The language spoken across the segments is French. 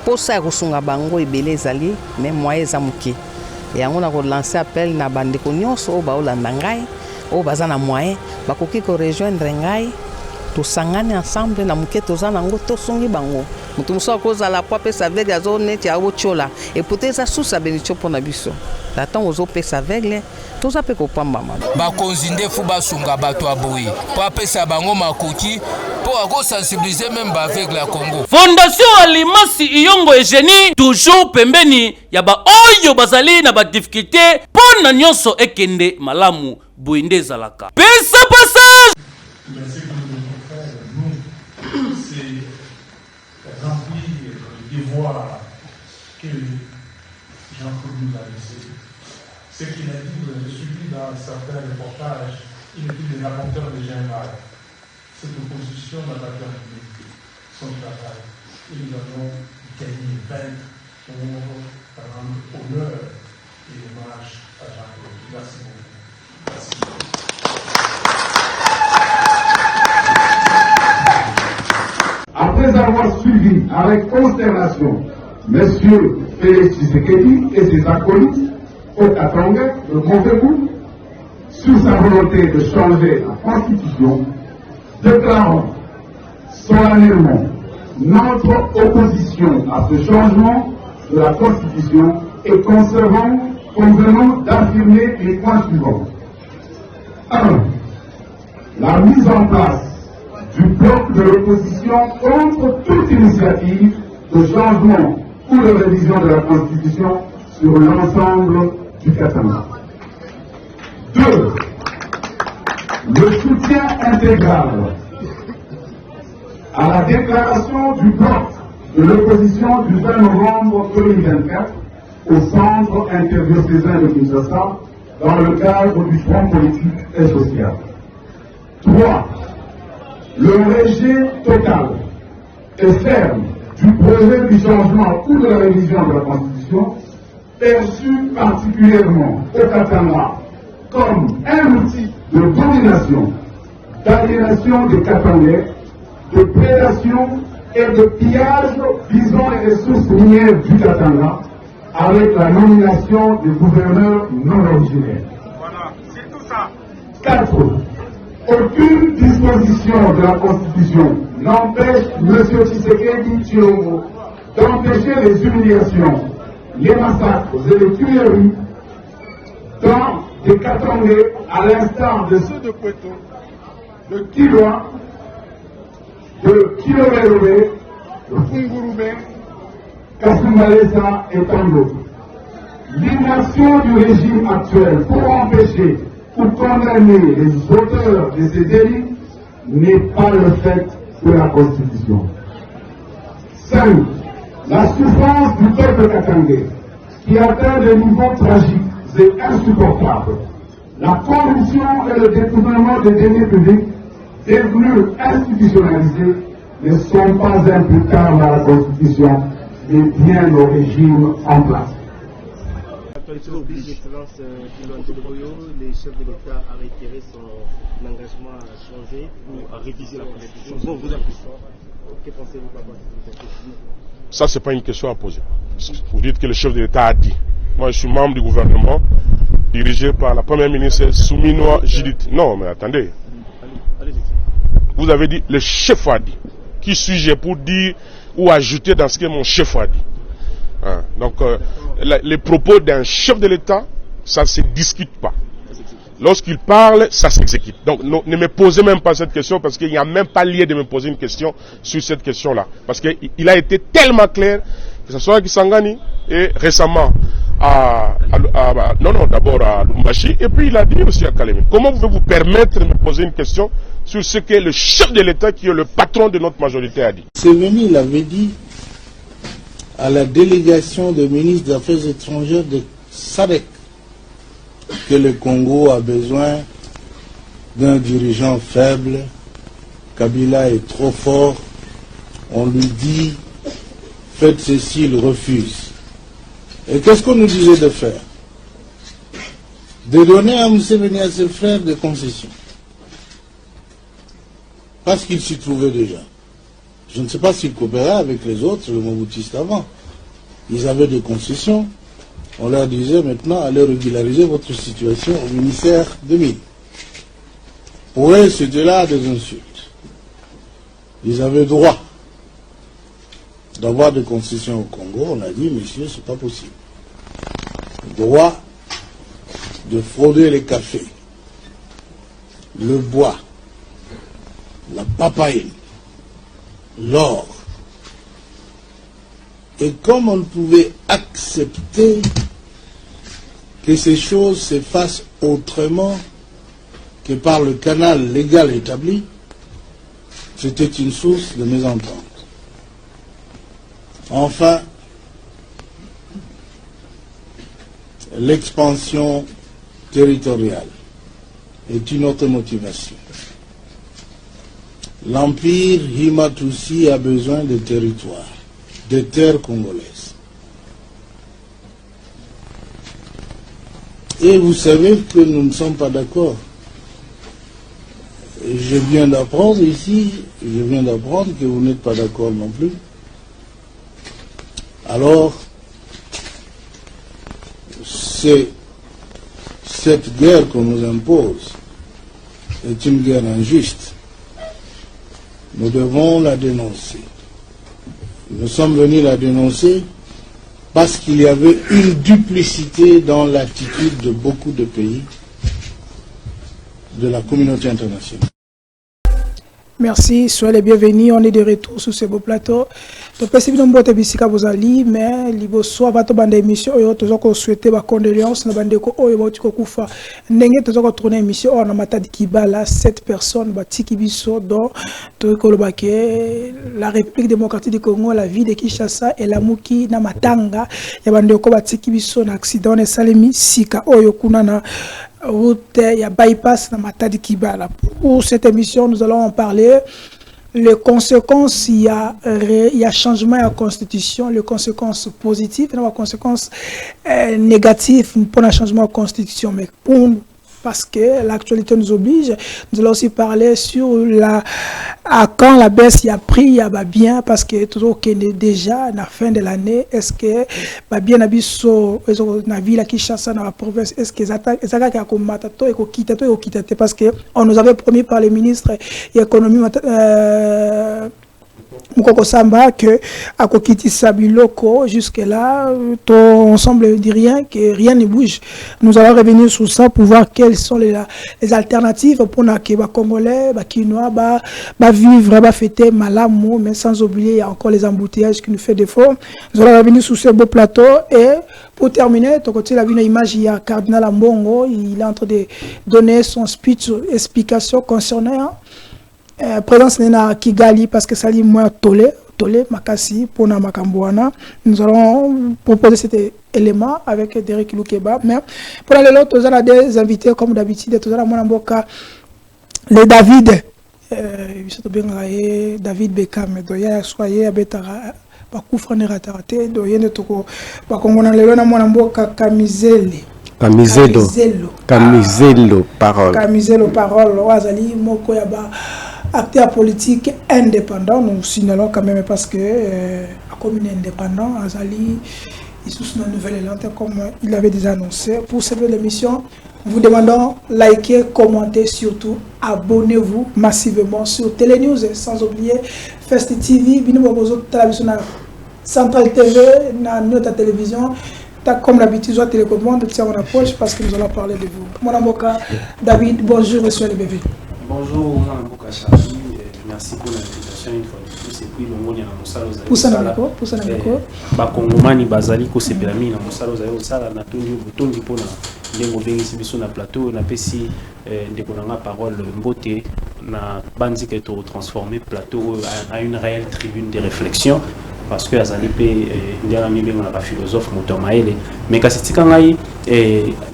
posa ya kosunga bango ebele ezali mais moyen eza moke yango na kolancer appel na bandeko nyonso oyo baolanda ngai oyo baza na moyen bakoki korejoindre ngai tosangani ensemble na moke toza nango tosungi bango moto mosusu akozala po apesa aveugle azo neti aotiola eputa eza susu abelitio mpo na biso na ntango ozopesa aveugle toza mpe kopambama bakonzi ndefu basunga bato ya boye po apesa bango makoki po akosensibilize meme baaveugle ya Congo. Fondation Alimasi Iyongo Eugenie toujours pembeni ya baoyo bazali na badifficulté mpo na nyonso ekende malamu boye nde ezalaka. Pesa passage. C'est remplir le devoir que Jean-Claude nous a laissé. Ce qu'il a dit, vous avez suivi dans certains reportages, il était le rapporteur de Jean-Marc. Cette opposition n'a pas terminé son travail. Et nous avons gagné 20 pour rendre honneur et hommage à Jean-Claude. Merci beaucoup. Merci. Après avoir suivi avec consternation M. Félix Tshisekedi et ses acolytes au Katanga, le mauvais goût, sur sa volonté de changer la Constitution, déclarons solennellement notre opposition à ce changement de la Constitution et convenons d'affirmer les points suivants. 1. La mise en place du bloc de l'opposition contre toute initiative de changement ou de révision de la Constitution sur l'ensemble du Katanga. 2. Le soutien intégral à la déclaration du bloc de l'opposition du 20 novembre 2024 au centre interdiocésain de Kinshasa dans le cadre du front politique et social. 3. Le rejet total et ferme du projet du changement ou de la révision de la Constitution, perçu particulièrement au Katanga comme un outil de domination, d'aliénation des Katangais, de prédation et de pillage visant les ressources minières du Katanga avec la nomination des gouverneurs non originaires. Voilà, c'est tout ça. 4. Aucune disposition de la Constitution n'empêche M. Tshisekedi Tshilombo d'empêcher les humiliations, les massacres et les tueries dans des Katangais à l'instar de ceux de Kweto, de Kilwa, de Kilorelwe, de Fungurube, Kasumbalesa et tant d'autres. L'inaction du régime actuel pour empêcher ou condamner les auteurs de ces délits n'est pas le fait de la Constitution. 5. La souffrance du peuple katangais qui atteint des niveaux tragiques et insupportables. La corruption et le détournement des deniers publics devenus institutionnalisés ne sont pas imputables à la Constitution, mais bien au régime en place. Excellence les chefs de l'État a retiré son engagement à changer ou à réviser la Constitution. Bon, vous avez que pensez-vous par rapport à cette question? Ça, c'est pas une question à poser. Vous dites que le chef de l'État a dit. Moi, je suis membre du gouvernement dirigé par la première ministre Souminoa Judith. Non, mais attendez. Vous avez dit le chef a dit. Qui suis-je pour dire ou ajouter dans ce que mon chef a dit? Hein? Donc, les propos d'un chef de l'État, ça ne se discute pas. Lorsqu'il parle, ça s'exécute. Donc, ne me posez même pas cette question parce qu'il n'y a même pas lieu de me poser une question sur cette question-là. Parce qu'il a été tellement clair, que ce soit à Kisangani et récemment d'abord à Lumbashi, et puis il a dit aussi à Kalemi. Comment pouvez-vous permettre de me poser une question sur ce que le chef de l'État, qui est le patron de notre majorité, a dit? Séveni l'avait dit à la délégation des ministres des Affaires étrangères de SADC que le Congo a besoin d'un dirigeant faible. Kabila est trop fort. On lui dit faites ceci, il refuse. Et qu'est-ce qu'on nous disait de faire? De donner à Museveni et à ses frères des concessions. Parce qu'il s'y trouvait déjà. Je ne sais pas s'il coopérait avec les autres, le Mobutistes avant. ils avaient des concessions. On leur disait maintenant, allez régulariser votre situation au ministère des Mines. Pour eux, c'était là des insultes. Ils avaient droit d'avoir des concessions au Congo. On a dit, monsieur, c'est pas possible. Droit de frauder les cafés, le bois, la papaye, l'or. Et comme on ne pouvait accepter que ces choses se fassent autrement que par le canal légal établi, c'était une source de mésentente. Enfin, l'expansion territoriale est une autre motivation. L'empire Himatusi a besoin de territoires, de terres congolaises. Et vous savez que nous ne sommes pas d'accord. Je viens d'apprendre ici, que vous n'êtes pas d'accord non plus. Alors, cette guerre qu'on nous impose est une guerre injuste. Nous devons la dénoncer. Nous sommes venus la dénoncer parce qu'il y avait une duplicité dans l'attitude de beaucoup de pays de la communauté internationale. Merci, soyez les bienvenus. On est de retour sur ce beau plateau. Donc, si vous avez bisika bozali, mais liboso avant de bande émission, oyo tozoko souhaiter ba condoléances na bande ko oyo botiko kufa. Ndenge tozoko tourner émission on a matadi kibala 7 personnes batiki biso dont tozoko lobake la République démocratique du Congo, la ville de Kinshasa et la Muki na Matanga ya bande ko batiki biso na accident na salemi sika oyo kuna na route, il y a bypass dans Matadi Kibala. Pour cette émission, nous allons en parler. Les conséquences, il y a changement à la constitution, les conséquences positives, les conséquences négatives pour le changement à la constitution. Mais parce que l'actualité nous oblige, nous allons aussi parler sur quand la baisse y a pris, il y a bien, parce que toujours déjà à la fin de l'année, est-ce que bien abisso na ville qui chasse dans la province, est-ce que ça a comme matato et quitte parce que on nous avait promis par le ministre de l'économie Mukoko Samba que à Kokiti Sabiloko jusque là on semble dire rien, que rien ne bouge. Nous allons revenir sur ça pour voir quelles sont les alternatives pour que les Congolais, les Kinois, vivre, fêter malamu, mais sans oublier il y a encore les embouteillages qui nous fait défaut. Nous allons revenir sur ce beau plateau et pour terminer, ton côté, la vu une image, il y a Cardinal Ambongo, il est en train de donner son speech, explication concernant présence na Kigali parce que ça dit moi tolé makasi pour na makambouana. Nous allons proposer cet élément avec Derek Lukeba, mais pour aller l'autre, nous avons des invités comme d'habitude, nous avons mboka les David David Beckham doya soyez abetara bakufa ne ratarate doyende toko bakongona lelo na mwana mboka Kamizelo parole wazali moko ya ba acteur politique indépendant, nous signalons quand même parce que comme il est indépendant, Azali, il sous une nouvelle lente comme il avait déjà annoncé. Pour cette émission, nous vous demandons liker, commenter, surtout abonnez-vous massivement sur Télénews sans oublier Festi TV, Central TV, notre télévision. Comme l'habitude, soit télécommande, tiens mon approche parce que nous allons parler de vous. Mon avocat David, bonjour et soyez les bienvenus. Bonjour, merci pour l'invitation une fois de plus. Et puis, le monde est dans le Bakongomani bazali ko sepelami na mosala ozayo sala na tondi pona ndengo bengisi biso na plateau na pesi ndeko na parole mbote na bandi que to transformer plateau à une réelle tribune de réflexion parce que azali pe ndiana mi benga na philosophe Motomaele mais kasi tikangai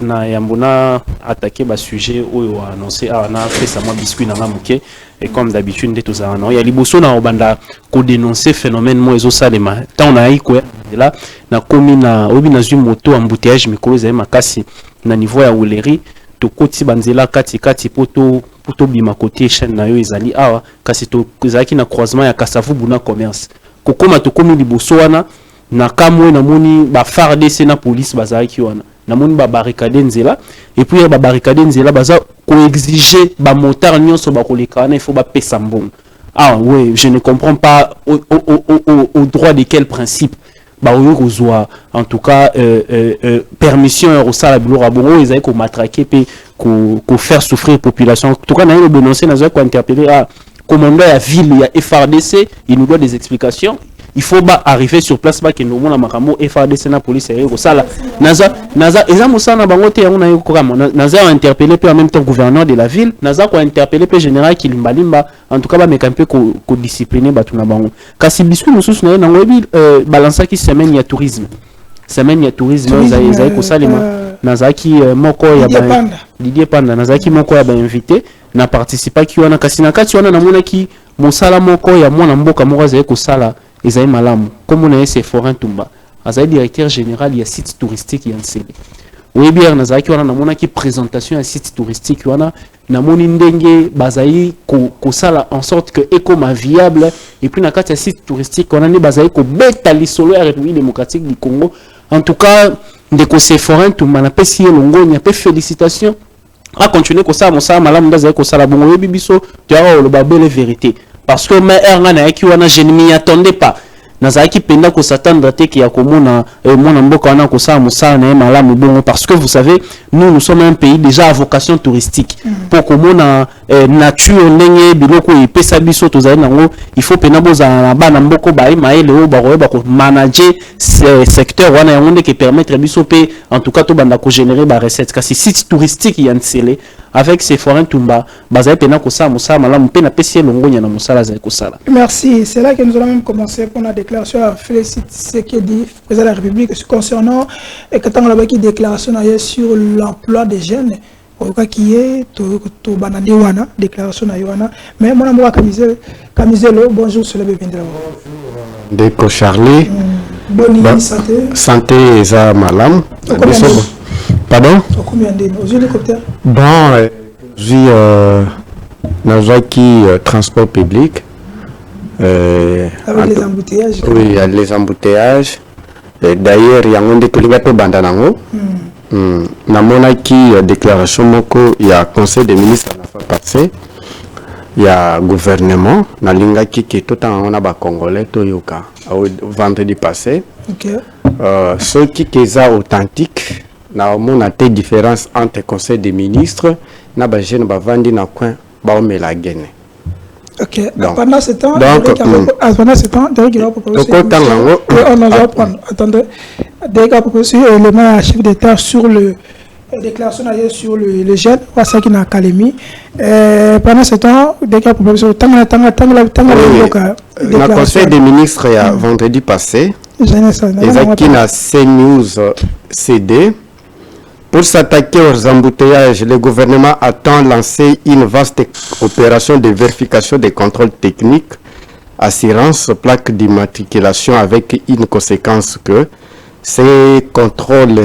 na yambona attaquer ba sujet oyo annoncé na fait moi biscuit na ngamuke et comme d'habitude ndeto za na ya liboso na obanda ko dénoncer phénomène mo ezo salema tant na iko là na komina obi na zui moto embouteillage mikolo za makasi na niveau ya Wuleri to koti banzela kati poto bima côté chaîne na yo ezali awa kasi to ezaki na croisement ya Kasavu buna commerce kokoma to komi liboso wana na kamwe namoni ba FARDC na police bazaki wana namoni ba barricade nzela et puis ba barricade nzela baza ko exiger ba motard nyonso ba koleka wana il faut ba pesa mbongo. Ah ouais, je ne comprends pas au droit de quel principe en tout cas permission au sala bilora bongo ils avaient ko matraquer pe ko faire souffrir population. En tout cas na le dénoncer na ko interpeller à commandant ya ville il y a FARDC, il nous doit des explications. Il faut arriver sur place ba que nous mona makambo FARDC na police ya ko sala naza eza musana bango te yango na yo kokama naza interpeller pe en même temps gouverneur de la ville naza ko interpeller pe général Kilimbalimba en tout cas ba mekampe ko discipliner batu na bango kasi bisku mususu na nango ebi balança ki semaine ya tourisme za ko salima nazaki moko ya ba Didier Panda nazaki moko ya ba invité na participer ki wana kasi na kati wana namona ki mosala moko ya mwana mboka moko za ko sala Esaïe Malamu, comme on a c'est Forin Tumba, Azaï directeur général, il y a site touristique, il y a un CD. Oui, bien, on a qui présentation à site touristique, on a namoni ndenge bazaï ko sala en sorte que écoma viable et puis na kati site touristique on a né bazaï ko beta li solo ya République démocratique du Congo. En tout cas, ndeko c'est Forin Tumba na pesi longo nya pe félicitations. A continuer ko ça mon ça Malamu ndazaï ko sala bongo bibiso, tu as le babel vérité. Parce que mais je ne m'y attendais pas. Nazaki penda ko s'attendre te ki ya komona mona mboka wana ko sa musala na malamu bongo parce que vous savez nous sommes un pays déjà à vocation touristique. Pour komona nature ndenge biloko ipesa biso tozali nango il faut pena boza na bana mboko ba maele o ba ko manager ce secteur wana yango ndeke permettre biso pe en tout cas to banda ko générer ba recettes kasi site touristique ya nsele avec ces Forin Tumba bazali pena ko sa musala malamu pena pesi longonya na musala za ko sala. Merci, c'est là que nous allons même commencer pour la déclaration à féliciter ce qui dit président de la République concernant et que tant là qui déclaration sur l'emploi des jeunes au cas qui est to banane wana déclaration na wana mais mon amour Camiselo bonjour c'est le bébé de la Deko Charlie bonne santé santé eza malam pardon combien d'hélicoptères bon Nazaki transport public avec les embouteillages. Oui, il y a les embouteillages. D'ailleurs, il y a un détournement bandanango. Namona qui déclaration moko, il y a conseil des ministres à la fois passé. Il y a gouvernement, nalinga qui est tout en on a ba congolais toyoka vendredi passé. OK. Ceux qui sont authentiques, na mona te différence entre conseil des ministres, na ba jeune ba vandi na coin ba omelagene. Ok, donc, pendant ce temps, attendez, dès qu'on propose le maire chef d'État sur le déclaration sur le jeune, ça qui n'a académie. Pendant ce temps, dès qu'on propose le conseil des ministres il y a vendredi passé, qui n'a CNews CD. Pour s'attaquer aux embouteillages, le gouvernement attend lancer une vaste opération de vérification des contrôles techniques, assurance, plaques d'immatriculation avec une conséquence que ces contrôles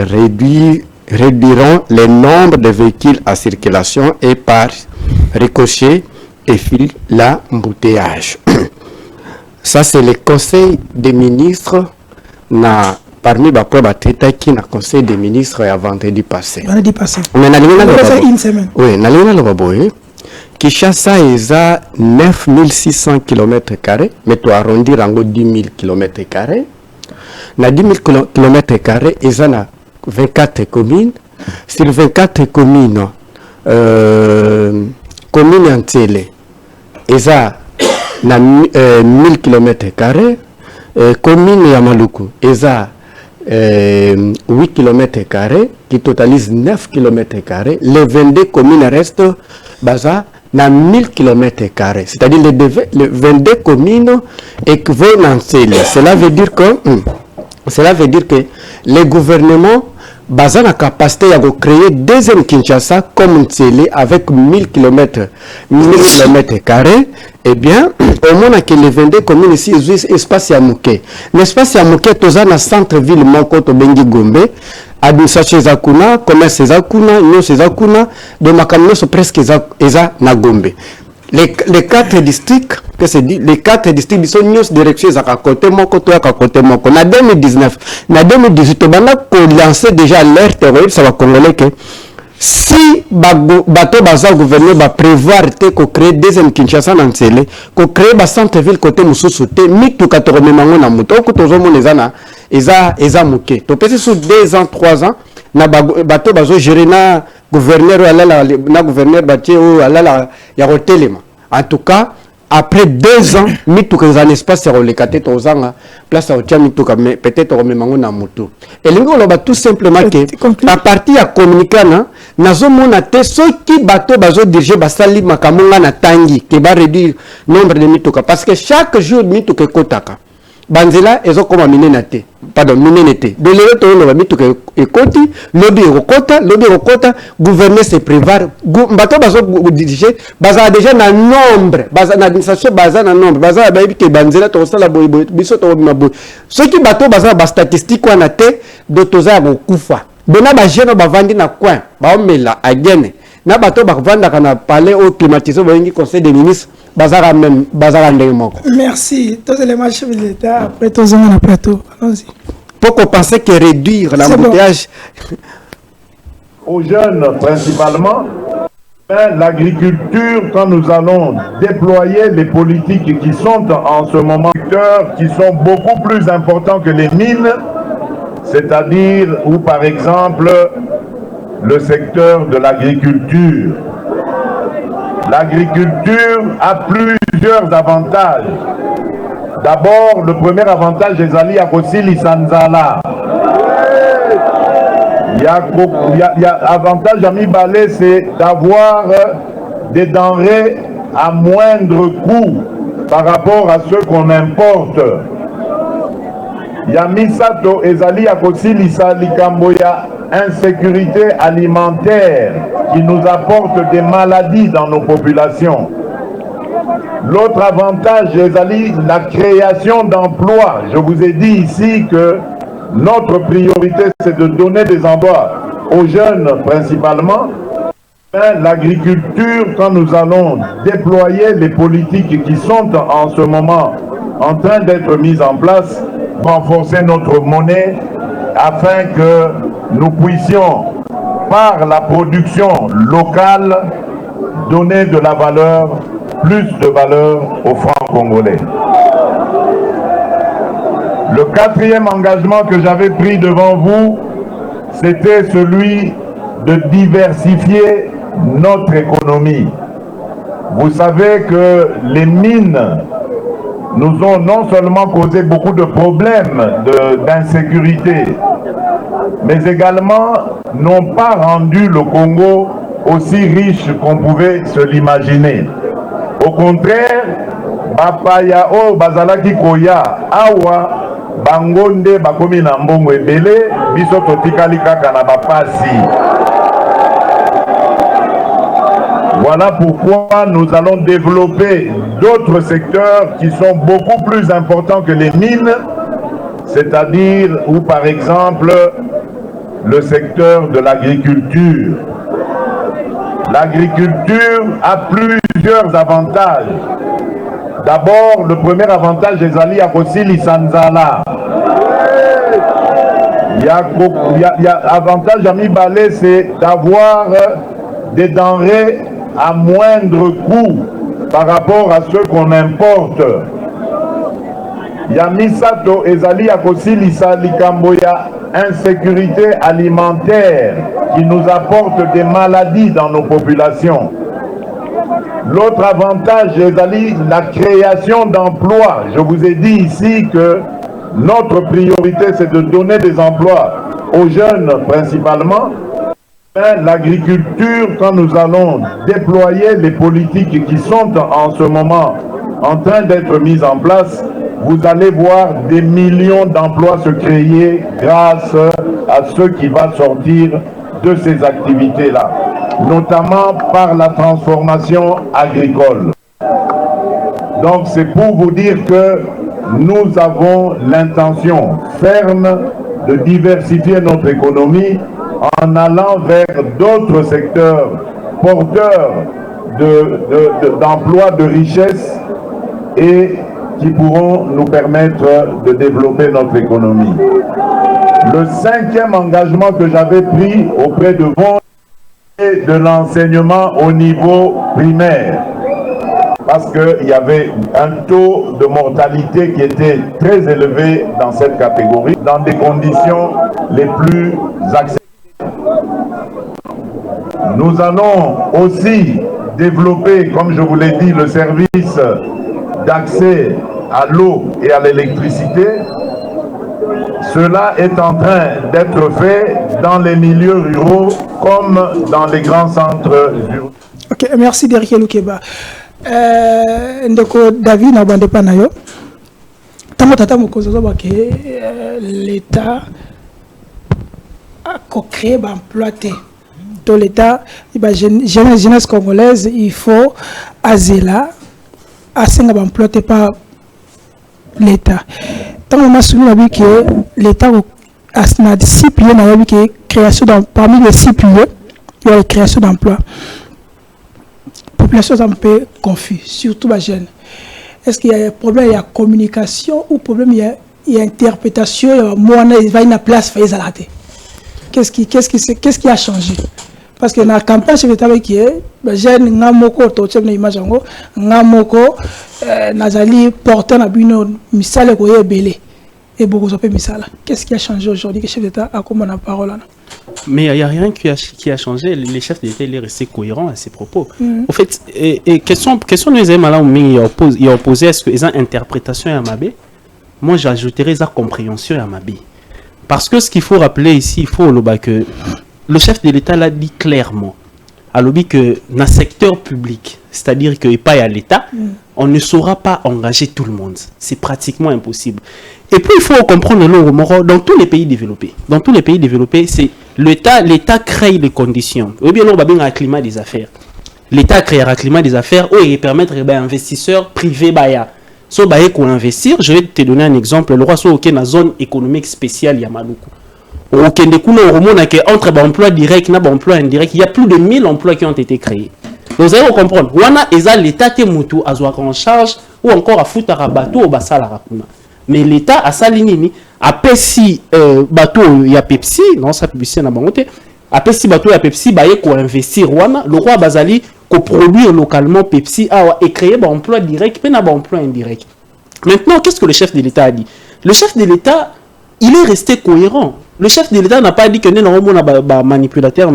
réduiront le nombre de véhicules à circulation et par ricochet et fil l'embouteillage. Ça, c'est le conseil des ministres. Parmi les traité qui n'a conseil des ministres à vendredi passé. Vendredi passé. Mais une semaine. Oui, Kinshasa est à 9600 km², mais tu arrondir en 10 000 km². Na 10 000 km², il y a 24 communes. Sur 24 communes, commune en télé, il y a 1000 km². Commune Yamaluku, il y a 8 km² qui totalise 9 km². Les 22 communes restent basées dans 1000 km². C'est-à-dire les 22 communes équivalent en celle. Cela veut dire que le gouvernement basé la capacité de créer deuxième Kinshasa comme Ntsele avec 1000 km². Eh bien, au moins que les 22 communes ici, ils ont espace à Mouké. L'espace à Mouké, tout ça dans le centre-ville, Mankoto, Bengi Gombe, administration Zakuna, commerce Zakuna, nous Zakuna, de Makamno, presque Eza na Gombe. les 4 districts, que c'est dit, les 4 districts sont nous directions à côté moko to à côté moko. Na 2019, na 2018, on a lancé déjà l'alerte terroriste ça va congolais que si bateau baza gouverneur va prévoir que créer deuxième Kinshasa na Ntsele, que créer ba centre ville côté mususu te mitu 80 mango na moto ko tozo moneza na eza muke. To pesi sur 2 ans 3 ans na bateau bazo gérer na gouverneur alala na gouverneur batie o alala ya hotelema. En tout cas, après 2 ans, mitu que un espace sur le caté tozanga place au tia mitu mais peut-être au memango na moto. Et lingo loba tout simplement que à partir ya communiquer na zomona te ceux qui bateau bazo diriger basali makamonga na tangi que ba réduire nombre de mituka parce que chaque jour mituka kotaka banzela ezo koma minena te pardon minene te de lelo to loba mituka ekoti lobby rokota gouverner se prévoir bateau bazo diriger baza déjà na nombre baza na administration baza na nombre baza ba ke banzela to sala boy biso to mabo ceux qui bateau baza ba statistique wana te de toza bokufa bona ba jeune ba vandi na coin ba omela agene na bato ba vanda kana palais au climatisé ba conseil des ministres bazara même bazara ndenge moko. Merci tous les marchés de l'État après tous on a plateau allons-y. Pourquoi penser que réduire l'embouteillage aux jeunes principalement l'agriculture quand nous allons déployer les politiques qui sont en ce moment qui sont beaucoup plus importants que les mines, c'est-à-dire où par exemple le secteur de l'agriculture. L'agriculture a plusieurs avantages. D'abord, le premier avantage des alliés à Kosili Sanzala. Il y a avantage à Mibale, c'est d'avoir des denrées à moindre coût par rapport à ceux qu'on importe. Il y a Misato Ezali à Kosili Salikamboya, insécurité alimentaire qui nous apporte des maladies dans nos populations. L'autre avantage, Ezali, la création d'emplois. Je vous ai dit ici que notre priorité, c'est de donner des emplois aux jeunes principalement. L'agriculture, quand nous allons déployer les politiques qui sont en ce moment en train d'être mises en place, renforcer notre monnaie afin que nous puissions, par la production locale, donner de la valeur, plus de valeur aux francs congolais. Le quatrième engagement que j'avais pris devant vous, c'était celui de diversifier notre économie. Vous savez que les mines nous ont non seulement causé beaucoup de problèmes d'insécurité, mais également n'ont pas rendu le Congo aussi riche qu'on pouvait se l'imaginer. Au contraire, Bapayao Bazalaki Koya Awa Bangonde Bakomi Nambongo Ebele Biso Totikali Kaka na Bapasi. Voilà pourquoi nous allons développer d'autres secteurs qui sont beaucoup plus importants que les mines, c'est-à-dire où par exemple le secteur de l'agriculture. L'agriculture a plusieurs avantages. D'abord, le premier avantage des alliés à Kosili Sanzala. Il y a avantage à Mibale, c'est d'avoir des denrées à moindre coût par rapport à ceux qu'on importe. Il y a Misato Ezali Akosili Salikamboya, insécurité alimentaire qui nous apporte des maladies dans nos populations. L'autre avantage, Ezali, la création d'emplois. Je vous ai dit ici que notre priorité, c'est de donner des emplois aux jeunes principalement. L'agriculture, quand nous allons déployer les politiques qui sont en ce moment en train d'être mises en place, vous allez voir des millions d'emplois se créer grâce à ce qui va sortir de ces activités-là, notamment par la transformation agricole. Donc c'est pour vous dire que nous avons l'intention ferme de diversifier notre économie en allant vers d'autres secteurs porteurs d'emplois, de richesses et qui pourront nous permettre de développer notre économie. Le 5e engagement que j'avais pris auprès de vous est de l'enseignement au niveau primaire. Parce qu'il y avait un taux de mortalité qui était très élevé dans cette catégorie, dans des conditions les plus acceptables. Nous allons aussi développer, comme je vous l'ai dit, le service d'accès à l'eau et à l'électricité. Cela est en train d'être fait dans les milieux ruraux comme dans les grands centres urbains. Ok, merci Derrick Lukeba. Ndeko David na bande pa na yo. Tango tata mokozo zo ba ke l'État a créé ba emploi té. To l'État, ba jeunesse congolaise, il faut azela asenga ba emploi té par l'État. Tant on a souligné que l'État a 6 piliers na yo que création parmi les 6 piliers, il y a la création d'emplois. Population est un peu confuse, surtout les jeunes. Est-ce qu'il y a un problème, il y a communication ou problème, il y a interprétation, il y a une place, il y a qu'est-ce qui a changé? Parce que dans la campagne, je vais dire que les jeunes, qu'est-ce qui a changé aujourd'hui? Le chef d'État a comme la parole. Mais il n'y a rien qui a changé. Les chefs d'État est resté cohérent à ses propos. En fait, question nous il a opposé à ce que les interprétations à Mabé. Moi, j'ajouterais la compréhension à Mabé. Parce que ce qu'il faut rappeler ici, il faut que le chef de l'État l'a dit clairement. À l'objet que dans le secteur public, c'est-à-dire qu'il pas à l'État, on ne saura pas engager tout le monde. C'est pratiquement impossible. Et puis il faut comprendre le dans tous les pays développés. Dans tous les pays développés, c'est l'État crée les conditions. Ou bien on va bien un climat des affaires. L'État créera un climat des affaires où il permettre aux investisseurs privés so qu'on investir. Je vais te donner un exemple. Le roi soit aucun dans zone économique spéciale Yamaloukou. Aucun des coups entre emploi direct et emploi indirect, il y a plus de 1000 emplois qui ont été créés. Vous allez comprendre. Wana eza l'État te mutu azwa en charge ou encore à foutre à bateau au basala rakuna. Mais l'État a sa ligne a pesi bateau il y a Pepsi non ça publicité na bangote a pesi bateau il y a Pepsi ba ko investir wana le roi bazali ko produire localement Pepsi et créer ba emploi direct pe na ba emploi indirect. Maintenant qu'est-ce que le chef de l'État a dit? Le chef de l'État il est resté cohérent. Le chef de l'État n'a pas dit que nous avons manipulateur,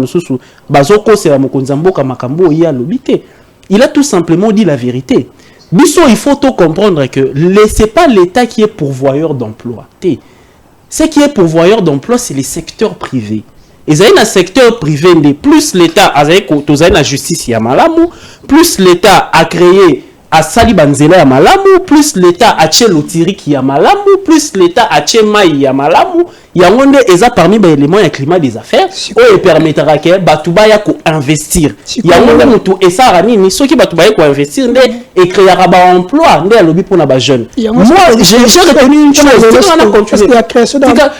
il a tout simplement dit la vérité. Il faut tout comprendre que ce n'est pas l'État qui est pourvoyeur d'emploi. Ce qui est pourvoyeur d'emploi, c'est les secteurs privés. Et dans le secteur privé, plus l'État a la justice, plus l'État a créé à Sali Banzela ya malamu, plus l'État a tché l'otirik ya malamu, plus l'État a tché maï ya malamu, ya ngonde eza parmi les éléments ya climat des affaires, où permettra que Batouba ya ko investir. Ya ngonde mutu esa rani ni soki Batouba ya ko investir nde et créera ba emploi nde ya lobby pour na ba jeune. Moi j'ai retenu une chose, parce que la création d'emploi.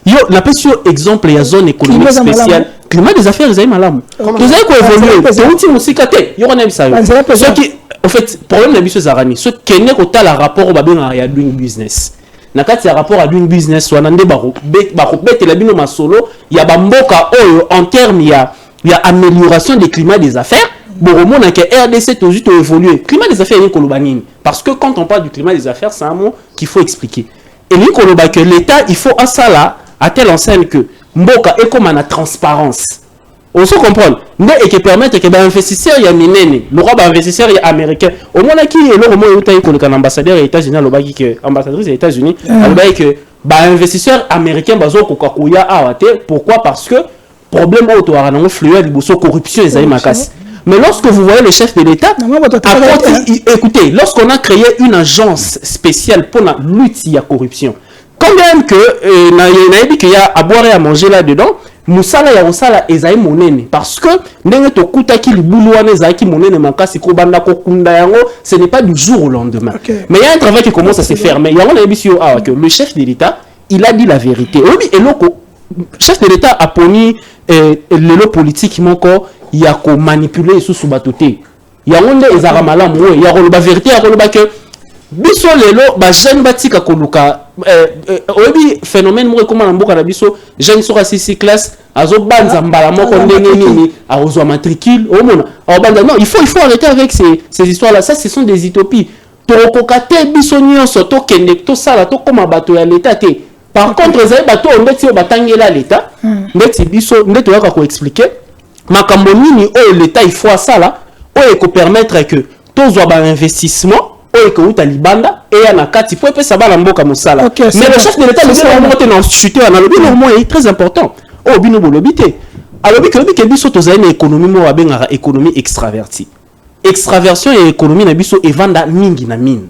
Yo la question exemple ya zone économique spéciale. Climat des affaires, ils ont malamu. Ils ont évolué. C'est un petit musicaté. Il y a un ça. Ce qui, en fait, problème de l'habitude Zarani. Ce qui est né au tal rapport au babin à doing business. Nakati rapport à doing business. Soit nande baro bet la bino masolo. Il y a bamboka en termes il y a amélioration des climats des affaires. Boromo n'a que RDC toujours évolué. Climat des affaires est kolobanine. Parce que quand on parle du climat des affaires, c'est un mot qu'il faut expliquer. Et lui koloba que l'État il faut à ça là à telle enseigne que Mboka est comme la transparence. On se comprend. Et qui permettent que les investisseurs y a minene, le roi investisseur y américain. Au moins qui est le moment où tu as un ambassadeur des États-Unis, ambassadrice des États-Unis, que investisseur américain bazo kokakuya awate. Pourquoi? Parce que problème auto arango fluide bosso corruption et zaïmakas. Mais lorsque vous voyez le chef de l'État, écoutez, lorsqu'on a créé une agence spéciale pour la lutte à la corruption, quand même que qu'il y a à boire et à manger là-dedans, Moussala ya Moussala ezaï monene. Parce que n'engue to kutaki liboulouane ezaï ki monene mankasi kobanda kokunda yango, ce n'est pas du jour au lendemain. Mais il y a un travail qui commence à se faire. Mais il y a un que le chef de l'État, il a dit la vérité. Et loko, chef de l'État a poni le lot politique moko ya ko manipuler sous batoté ya onde ezara malamu ya ko ba vérité ya ko ba que biso lelo ba jeune batika koluka obi phénomène mo comme na mboka na biso jeune soka 6 classe azo banza mbala moko ndenge nini azo matricule au mona non il faut arrêter avec ces histoires là. Ça ce sont des utopies. Tokokate biso nyonso to kende to sala to koma bato ya l'état te. Par contre ezali bato ondeti batangela l'état ndeti biso ndeto yaka ko expliquer makambo nini o l'état il faut sala o ko permettre que tozwa ba investissement o ko uta libanda et ya na kati po epesa bala mboka mosala. Mais le chef de l'état le sala monter dans chuter na lobi le mot est très important. O bino bolobité. Alors que biso tozali na économie mo abenga économie extravertie. Extraversion et économie na biso evanda mingi na mine.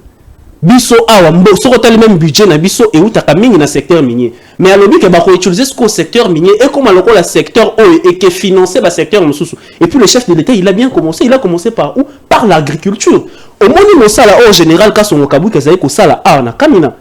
Biso awa mbo soko tali même budget na biso e utaka mingi na secteur minier. Mais alobi ke ba ko utiliser ce secteur minier et comme aloko la secteur et que financer ba secteur mususu. Et puis le chef de l'État il a bien commencé, il a commencé par où? Par l'agriculture. Au moni mo sala au général ka son kabu ke zai ko sala a na kamina.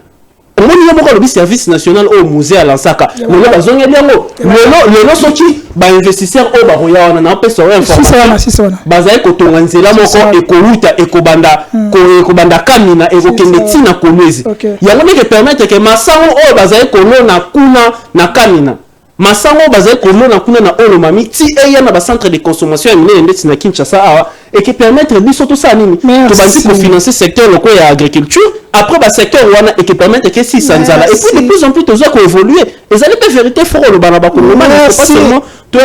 Au moni mo ko le service national au musée à Lansaka. Mo ba zonga liango. Le soki ba investisseur o ba roya wana na pesa wa information. Bazai ko tonga nzela moko e ko uta e ko banda kamina e ko kende na kolwezi. Ya ngone ke permettre que masango o bazai ko na kuna na kamina. Masango bazai ko na kuna na olomami ti eya na ba centre de consommation ya minene ndeti na Kinshasa awa et qui permettre biso tout ça nini. To bandi pour financer secteur local ya agriculture. Après le secteur et qui permettent que si ça nous a et puis de plus en plus tous ont évolué et ça n'est pas vérité fort le banaba comme pas seulement toi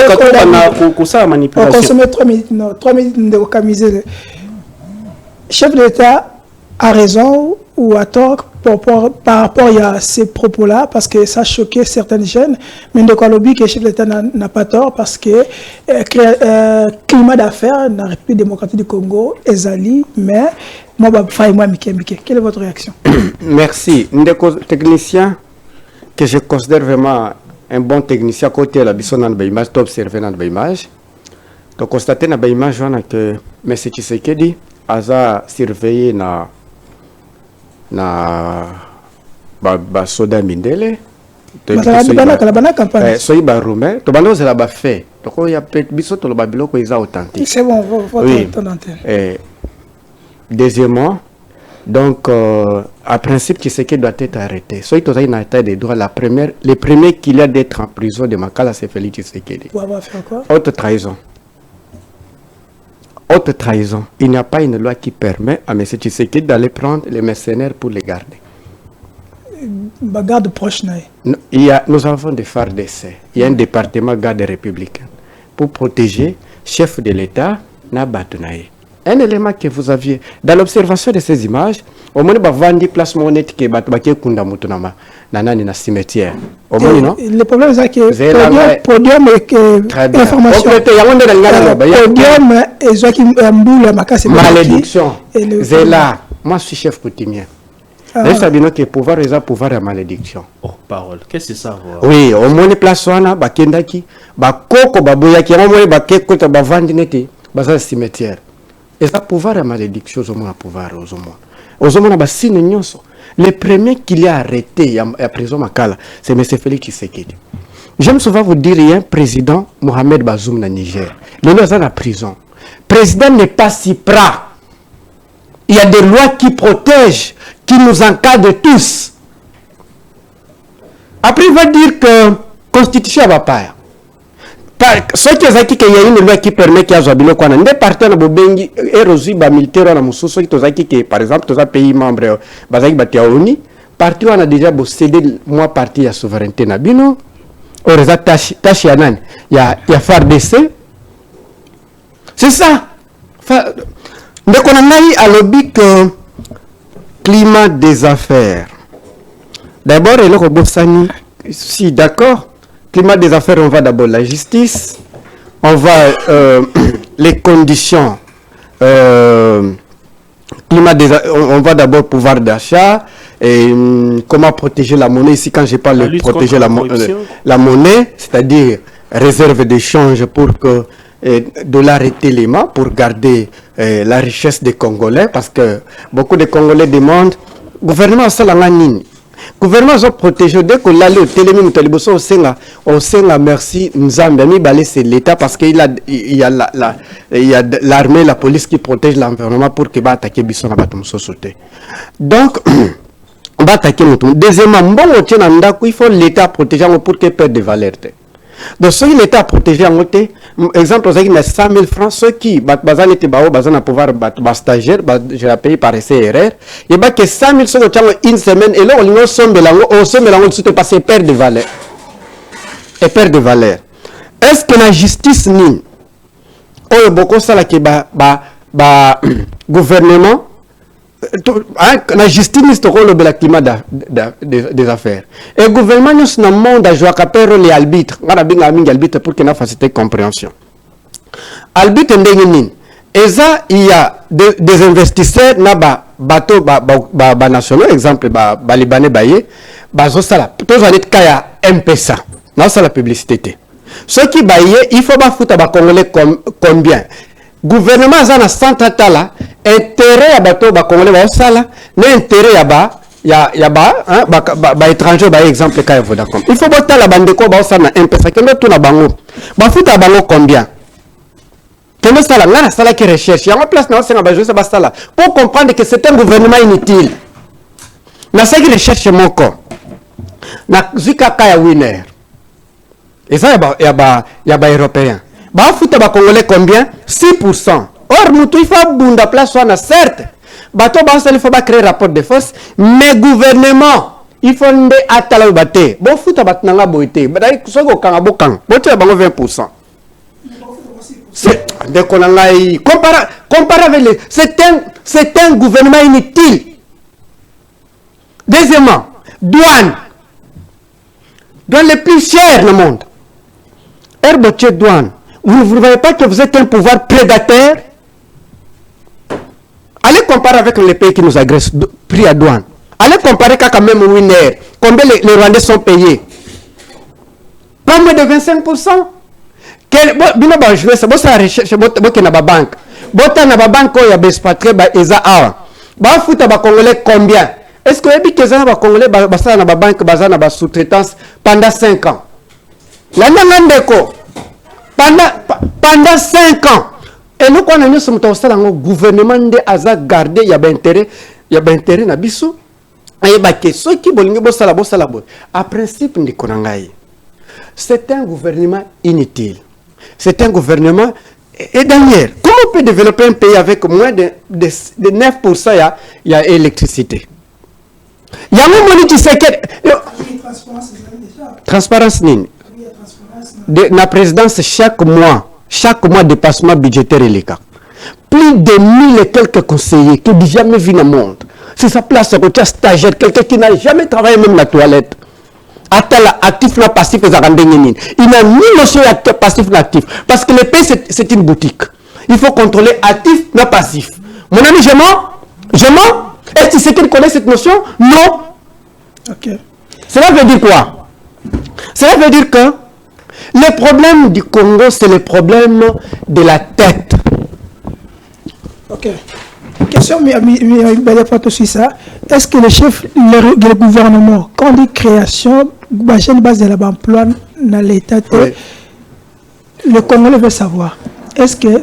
quand ça manipulation. On consomme 3 minutes de camiser. Chef de l'État a raison ou a tort par rapport à ces propos-là parce que ça choquait certaines jeunes. Mais de quoi lobby que le chef de l'État n'a pas tort parce que climat d'affaires dans la République démocratique du Congo est ali, mais moi, quelle est votre réaction? Merci. Un technicien que je considère vraiment un bon technicien côté la bison dans l'image, top observé dans l'image. Donc constater dans l'image que M. Tshisekedi a surveillé na soda mindele. Soyi ba roumain, to bando zela ba fait. Donc il y a peut-être biso to le babilo ko isa authentique. C'est bon, votre antenne. Deuxièmement, donc, à principe, Tshisekedi doit être arrêté. Soit il y a un état de droit, le premier qu'il a d'être en prison de Makala, c'est Félix Tshisekedi. Pour avoir fait quoi? Haute trahison. Haute trahison. Il n'y a pas une loi qui permet à M. Tshisekedi d'aller prendre les mercenaires pour les garder. Garde proche, nous avons des phares d'essai. Il y a un département garde républicain pour protéger chef de l'État, Nabatounaï. Un élément que vous aviez dans l'observation de ces images, au moins il y a des places monétiques qui sont dans cimetière. Le problème c'est que podium et information. Podium et malédiction. C'est là. Moi je suis chef coutumier. Je sais que le pouvoir est un pouvoir de malédiction. Oh, parole. Qu'est-ce que ça va? Oui, au moins les places wana bakendaki, bakoko baboyaki, au moins bakeko ta bavandi neti, baza cimetière. Et ça pouvoir à malédiction aux hommes pouvoir aux hommes. Aux hommes na signe nyonso. Le premier qu'il a arrêté à prison Makala, c'est M. Félix Tshisekedi. J'aime souvent vous dire il y a un président Mohamed Bazoum na Niger. Le nom est en prison. Le président n'est pas si prêt. Il y a des lois qui protègent, qui nous encadrent tous. Après il va dire que constitution va pas. Ce qui est qu'il y a une loi qui permet qu'il y ait un quoi n'importe partenaire bobengi érosi ba militaire na mususu qui par exemple tous les pays membres bazaki batiaoni parti on a déjà cédé moi parti la souveraineté na bino oreza tashi ya nani ya FARDC c'est ça ndeko na ngai alobi que climat des affaires d'abord eloko bosani si d'accord. Climat des affaires, on va d'abord la justice, on va les conditions, climat des, on va d'abord pouvoir d'achat, et comment protéger la monnaie. Ici, quand je parle de protéger la monnaie, c'est-à-dire réserve d'échange pour que dollar et élément pour garder la richesse des Congolais, parce que beaucoup de Congolais demandent, gouvernement Salanganini. gouvernement a protégé dès qu'on allait au télémi mutaliboso on senga merci Nzambe mi balé c'est l'état parce qu'il y a l'armée, la police qui protège l'environnement pour que va attaquer biso na bato sauter. Donc on va attaquer notre. Deuxièmement, bon il faut l'état protéger pour que perde de valeur. Donc ceux qui l'état protégé en côté, exemple ils ont 100 000 francs, ceux qui bazan était bazan pouvoir stagiaire, j'ai payé par CRR, et bah que 100 000 ceux qui une semaine et là on somme de tout passer perd de valeur. Et perd de valeur. Est-ce que la justice ni oh beaucoup ça là que gouvernement la justice c'est le climat des affaires et le gouvernement nous dans le monde a joué à faire les arbitres on a bien arbitre pour que nous faciliter compréhension arbitre ndengini et ça il y a des investisseurs na bateau nationaux exemple libanais baye bazo sala tous aller kaya M-Pesa na ça la publicité ceux qui baye il faut ba fouta ba congolais combien gouvernement a na centre tala intérêt à bateau ba congolais ba sala na intérêt ya ba étranger ba exemple ka Vodacom il faut botta la bande ko ba sala na M-Pesa que tout na bango ba futa bango combien que sala na sala qui recherche ya place na senga ba jouer ba sala pour comprendre que c'est un gouvernement inutile na ça qui recherche mon corps na zika ka ya winner et ça ya ba européen ba futa ba congolais combien 6%. Or, nous il faut bunda place soit certes. Bateau il faut pas créer rapport de force, mais gouvernement il faut ndé atala baté. Bon futa batnanga boité. Badai soko kanga bokang. Boté bango 20%. C'est de konangai compare avec les c'est un gouvernement inutile. Deuxièmement, douane les plus chers au monde. Herbotier douane. Vous ne voyez pas que vous êtes un pouvoir prédateur? Allez comparer avec les pays qui nous agressent, prix à douane. Allez comparer quand même Winner. Combien les Rwandais sont payés? Pas moins de 25%. Bino ba jouer ça, ça recherche boke na ba banque. Bota na ba banque ko ya bespatré ba eza awa. Ba futa ba congolais combien? Est-ce que ebi que ça ba congolais ba ça na ba banque ba na ba sous-traitance pendant 5 ans? La nangandeko pendant 5 ans. Et nous, quand nous sommes au gouvernement de Aza gardé, il y a intérêt na biso. Et bah que ceux qui bolingé bossala. À principe de Konangai, c'est un gouvernement inutile. C'est un gouvernement. Et d'ailleurs, comment on peut développer un pays avec moins de 9% il y a électricité? Il y a même qui sait que transparence nini. La présidence chaque mois dépassement budgétaire et les cas. Plus de 1000 et quelques conseillers qui n'ont jamais vu dans le monde. C'est sa place à côté stagiaire, quelqu'un qui n'a jamais travaillé même la toilette. Atala actif na passif ils il n'a ni notion de passif na actif parce que le pays c'est une boutique. Il faut contrôler actif na passif. Mon ami je mens. Est-ce que c'est qu'il connaît cette notion? Non. OK. Cela veut dire quoi? Cela veut dire que le problème du Congo, c'est le problème de la tête. Ok. Question, mais aussi ça. Est-ce que le chef du gouvernement, quand on dit création, une base de l'emploi dans l'État, oui. Le Congolais veut savoir, est-ce que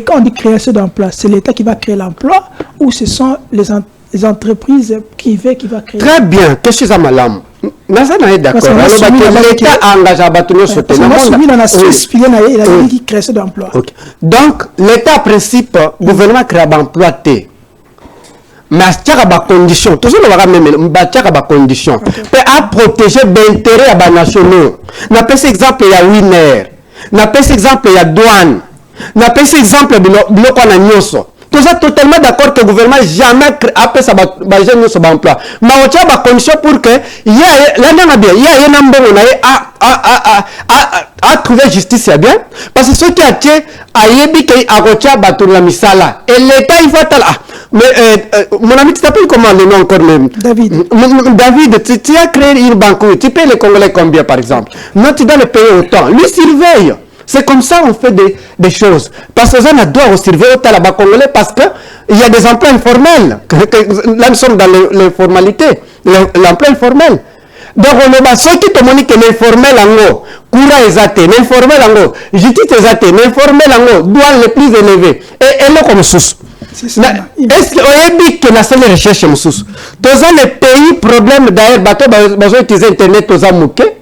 quand on dit création d'emploi, c'est l'État qui va créer l'emploi ou ce sont les entreprises privées qui vont créer? Très bien. Qu'est-ce que ça m'a l'âme? L'État engage à bâtonner ce donc, l'État, en principe, le gouvernement crée un emploi. Mais il y a des conditions. Toujours, il y a des conditions. Pour protéger l'intérêt des nationaux. Nous avons cet exemple, il y a Winner. Nous avons cet exemple, il y a Douane. Nous avons cet exemple, il y a Nyoso. Tout ça totalement d'accord que le gouvernement jamais après ça va gérer son emploi. Mais on tient des conditions pour que il y a un nombre à trouver justice bien parce que ceux qui a été à yebi qui a retiré bateau la misala et l'État il faut là. Mais mon ami tu t'appelles comment le nom encore même? David. David, tu as créé une banque, tu payes les Congolais combien par exemple? Non, tu dois le payer autant. Lui surveille. C'est comme ça on fait des choses. Parce que ça, on doit surveiller au Talaba congolais parce qu'il y a des emplois informels. Là, nous sommes dans l'informalité, l'emploi informel. Donc, on a ceux qui te montrent que l'informel en haut, courant est athée, l'informel en haut, justice est athée, l'informel en haut, douane les plus élevés. Et elle est comme sous. Est-ce qu'on dit que la seule recherche est sous? Tous les pays, problème d'ailleurs, bateau, utiliser Internet, tous les mouquets.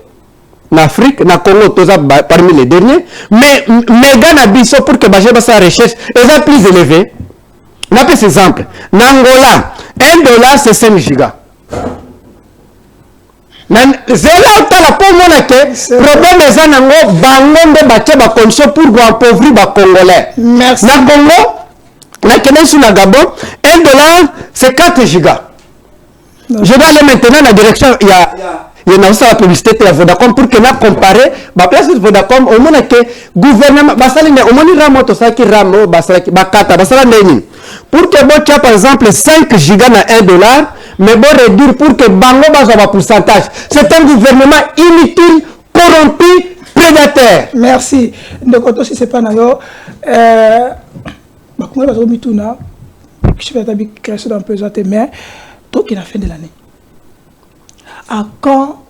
En Afrique, en Congo, tous parmi les derniers. Mais, Ghana, Bisso, pour que Bajé sa recherche, est plus élevé. On a des exemples. En Angola, $1 c'est 5 gigas. C'est là où la problème est que bango baté ba condition pour appauvrir ba congolais. Merci. Na Congo, na Kenya sur la Gabon, $1 c'est 4 gigas. Je vais aller maintenant dans la direction il y a la publicité de la Vodacom pour que na comparer ba place de Vodacom au moins que gouvernement basali ne au moins ramoto ça qui ramo basali bakata basala ndeni. Pour que bon par exemple 5 gigas na $1 mais bon réduire pour que bango bazo ba pourcentage. C'est un gouvernement inutile, corrompu, prédateur. Merci. Donc aussi c'est pas nayo bah comment bazo mituna je vais t'habiller création d'un peu mais toi qui la fin de l'année. À quand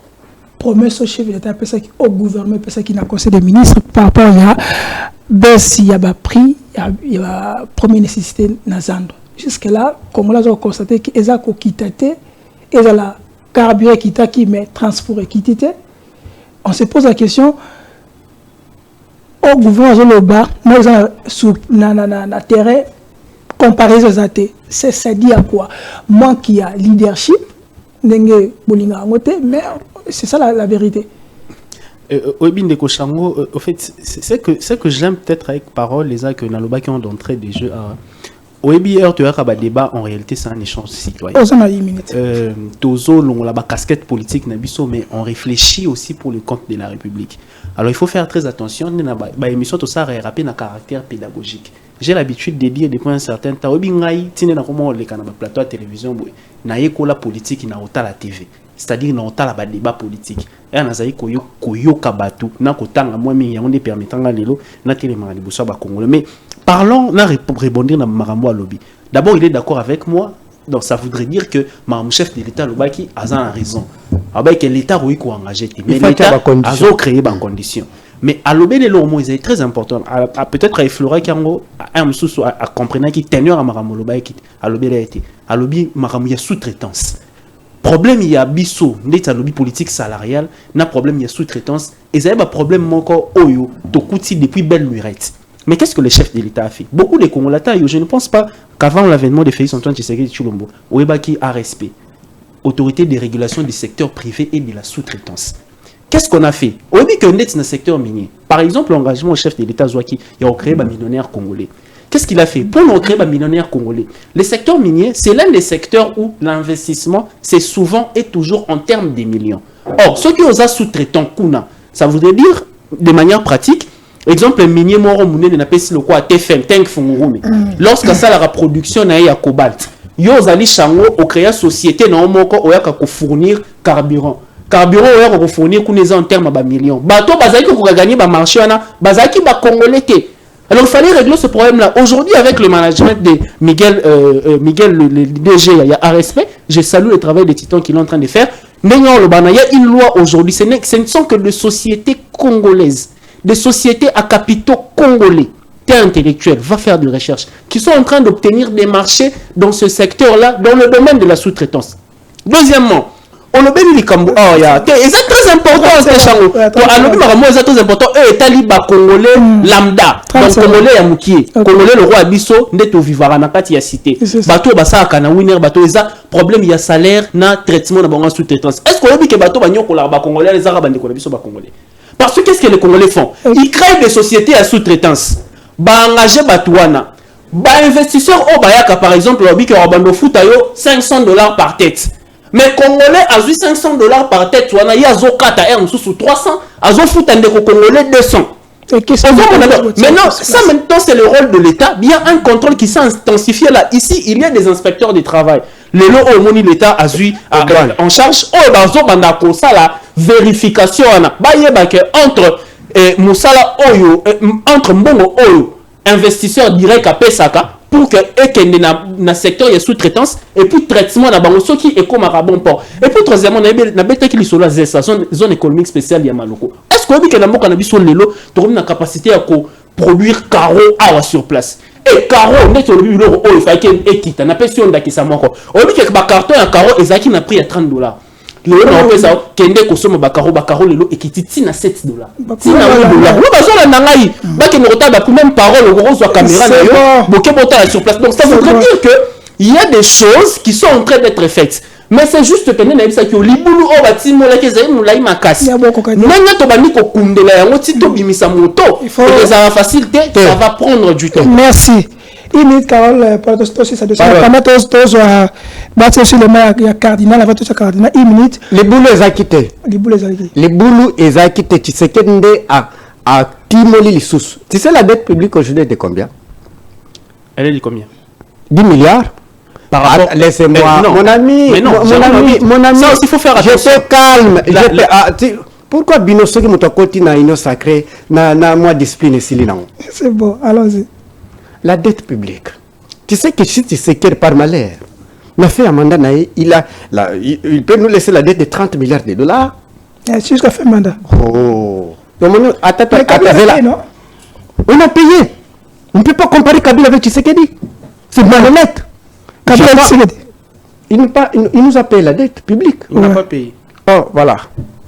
promesse au chef de l'État au gouvernement qui n'a conseil des ministres par rapport à baisse il y a prix il y a première nécessité nazando. Jusque-là, comme on l'a constaté, qu'ils ont quitté, ils ont la carburant qui mais transport quitté. On se pose la question au gouvernement le bas, nous avons sur na terrain comparé aux athées. Ça dit à quoi? Manque il y a leadership, mais c'est ça la vérité. Au fait, c'est que j'aime peut-être avec parole les que Naloba qui ont d'entrée des jeux à Oebi tu as débat en réalité c'est un échange citoyen. Tozo la casquette politique nabiso mais on réfléchit aussi pour le compte de la République. Alors il faut faire très attention na émission tout ça rapper na caractère pédagogique. J'ai l'habitude de dire depuis un certain temps Oebi ngai tine na comment le canal plateau à télévision boy na yeko la politique na ota la TV. C'est-à-dire na ota la débat politique. Et na zayi koyo kabatu na kotanga moi mi yango ne permettant lelo na téléma liboso ba congolais mais parlons, là, pour rebondir dans Marambo à lobby. D'abord, il est d'accord avec moi. Donc, ça voudrait dire que mon chef de l'État, Lobaki, a raison. Alors, que l'État, oui, qu'on engagé. Mais l'État a créé des conditions. Mais à l'obé, les lots, c'est très important. Peut-être à Flora Kango, à comprendre qu'il teneur à Marambo Lobaki, à l'obé, il a été. À l'obé, Marambo, il y a sous-traitance. Problème, il y a bisso, l'État lobby politique salariale, n'a problème, il y a sous-traitance. Et ça y a un problème encore, oyo, to kouti depuis belle lurette. Mais qu'est-ce que le chef de l'État a fait? Beaucoup de Congolais, je ne pense pas qu'avant l'avènement de Félix Antoine Tshisekedi Tshilombo, Ouebaki a respect. Autorité de régulation du secteur privé et de la sous-traitance. Qu'est-ce qu'on a fait? On dit qu'on est dans le secteur minier. Par exemple, l'engagement au chef de l'État Zouaki, il a créé un millionnaire congolais. Qu'est-ce qu'il a fait? Pour créer un millionnaire congolais, le secteur minier, c'est l'un des secteurs où l'investissement, c'est souvent et toujours en termes de millions. Or, ceux qui ont sous-traitant Kuna, ça voudrait dire, de manière pratique, exemple, le minier moro mouné n'a pas le quoi TFM, tank fungurumi. Lorsque ça la reproduction n'a ya cobalt, yo zali chango au créer société na moko oyaka ko fournir carburant. Carburant oyaka ko fournir kuneza en termes ba millions. Bato bazali ko gagner ba marché wana, bazali ba congolais te. Alors il fallait régler ce problème là. Aujourd'hui avec le management de Miguel le DG il y a respect, je salue le travail des titans qu'il est en train de faire. Mais il y a une loi aujourd'hui, ce ne sont que des sociétés congolaises. Des sociétés à capitaux congolais, terre intellectuelle, va faire des recherches, qui sont en train d'obtenir des marchés dans ce secteur-là, dans le domaine de la sous-traitance. Deuxièmement, on a bien dit comme c'est très important, c'est très important. Eux, Taliba congolais lambda, donc congolais Yamouki, congolais le roi Abisso, neto vivara na kati ya cité. Bateau basa kana winner bateau eza problème il y a salaire na traitement na bango sous-traitance. Est-ce qu'on dit que bateau ba nyoko la ba congolais les arabes de Bisso ba congolais? Parce que qu'est-ce que les Congolais font? Ils créent des sociétés à sous-traitance. Ba engager batouana. Ba investisseurs au Bayaka par exemple, qui ont foot $500 par tête. Mais Congolais a eu $500 par tête, wana ya zo kata sous 300, a zo foot un Congolais 200. Maintenant, ça maintenant c'est le rôle de l'État. Il y a un contrôle qui s'est intensifié là. Ici, il y a des inspecteurs du travail. Le lot au moni l'État a eu en charge. Oh, dans la vérification entre Moussala Oyo, entre Mbongo Oyo, investisseur direct à Pesaka, pour que ekende na secteur de sous-traitance et puis traitement na bango soki et comme à bon port. Et puis troisièmement na bête qui solo zesa zone économique spéciale ya Maloko. Est-ce qu'on dit que na mboka na biso lelo to na capacité à produire carreau awa sur place. Et carreau net au bureau il faut que ekita na pesi on dakisa moko. On dit que ba carton ya carreau ezaki na prix à $30. Le on fait ça kende ko soma ba carreau lelo ekiti tina $7. Tina $8. Oui bazona na ngai ba ke ngota ba même parole au rose caméra na yo boké bota sur place. Donc ça veut dire que il y a des choses qui sont en train d'être faites. Mais c'est juste que na bisa ki libulu o bati mola ke zai mulai makasi. Nanya to bani ko kundela yango ti to bimisa moto. Et les a facilité, ça va prendre du temps. Merci. Une minute, Carole, pour ça doit se bâtir sur le maire, il y a cardinal, avant tout ça cardinal, une minute. Les boulous les a quittés. Les boulous les a quittés. Tu sais qu'elle a Timoli les sous. Tu sais la dette publique aujourd'hui est de combien? Elle est de combien? 10 milliards. Par rapport... Laissez-moi. Mon ami, mon ami, ça aussi, il faut faire attention. Je te calme. Pourquoi Binoso qui m'a côté na ino sacré na moi discipline ici là? C'est bon, allons-y. La dette publique. Tu sais que si tu sais qu'elle par malheur, n'a fait un mandat, il peut nous laisser la dette de 30 milliards de dollars. C'est jusqu'à faire mandat. Oh. Donc, on a payé. On ne peut pas comparer Kabila avec Tshisekedi. C'est malhonnête. Kabila Tshisekedi. Il nous a payé la dette publique. Il n'a pas payé. Oh, voilà.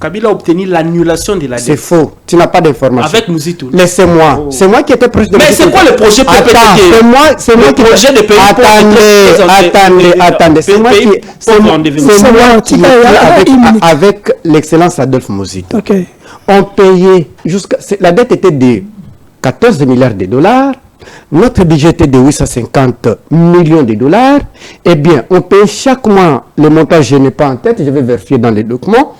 Kabila a obtenu l'annulation de la dette. C'est faux. Tu n'as pas d'information. Avec nous y tout. Laissez-moi. Oh. C'est moi qui étais proche de Mais c'est quoi le projet PPT? C'est moi qui... projet de pays. Attendez. C'est moi qui... avec l'excellence Adolphe Mozito. Ok. On payait jusqu'à... La dette était de 14 milliards de dollars. Notre budget était de 850 millions de dollars. Eh bien, on paye chaque mois le montant, je n'ai pas en tête, je vais vérifier dans les documents,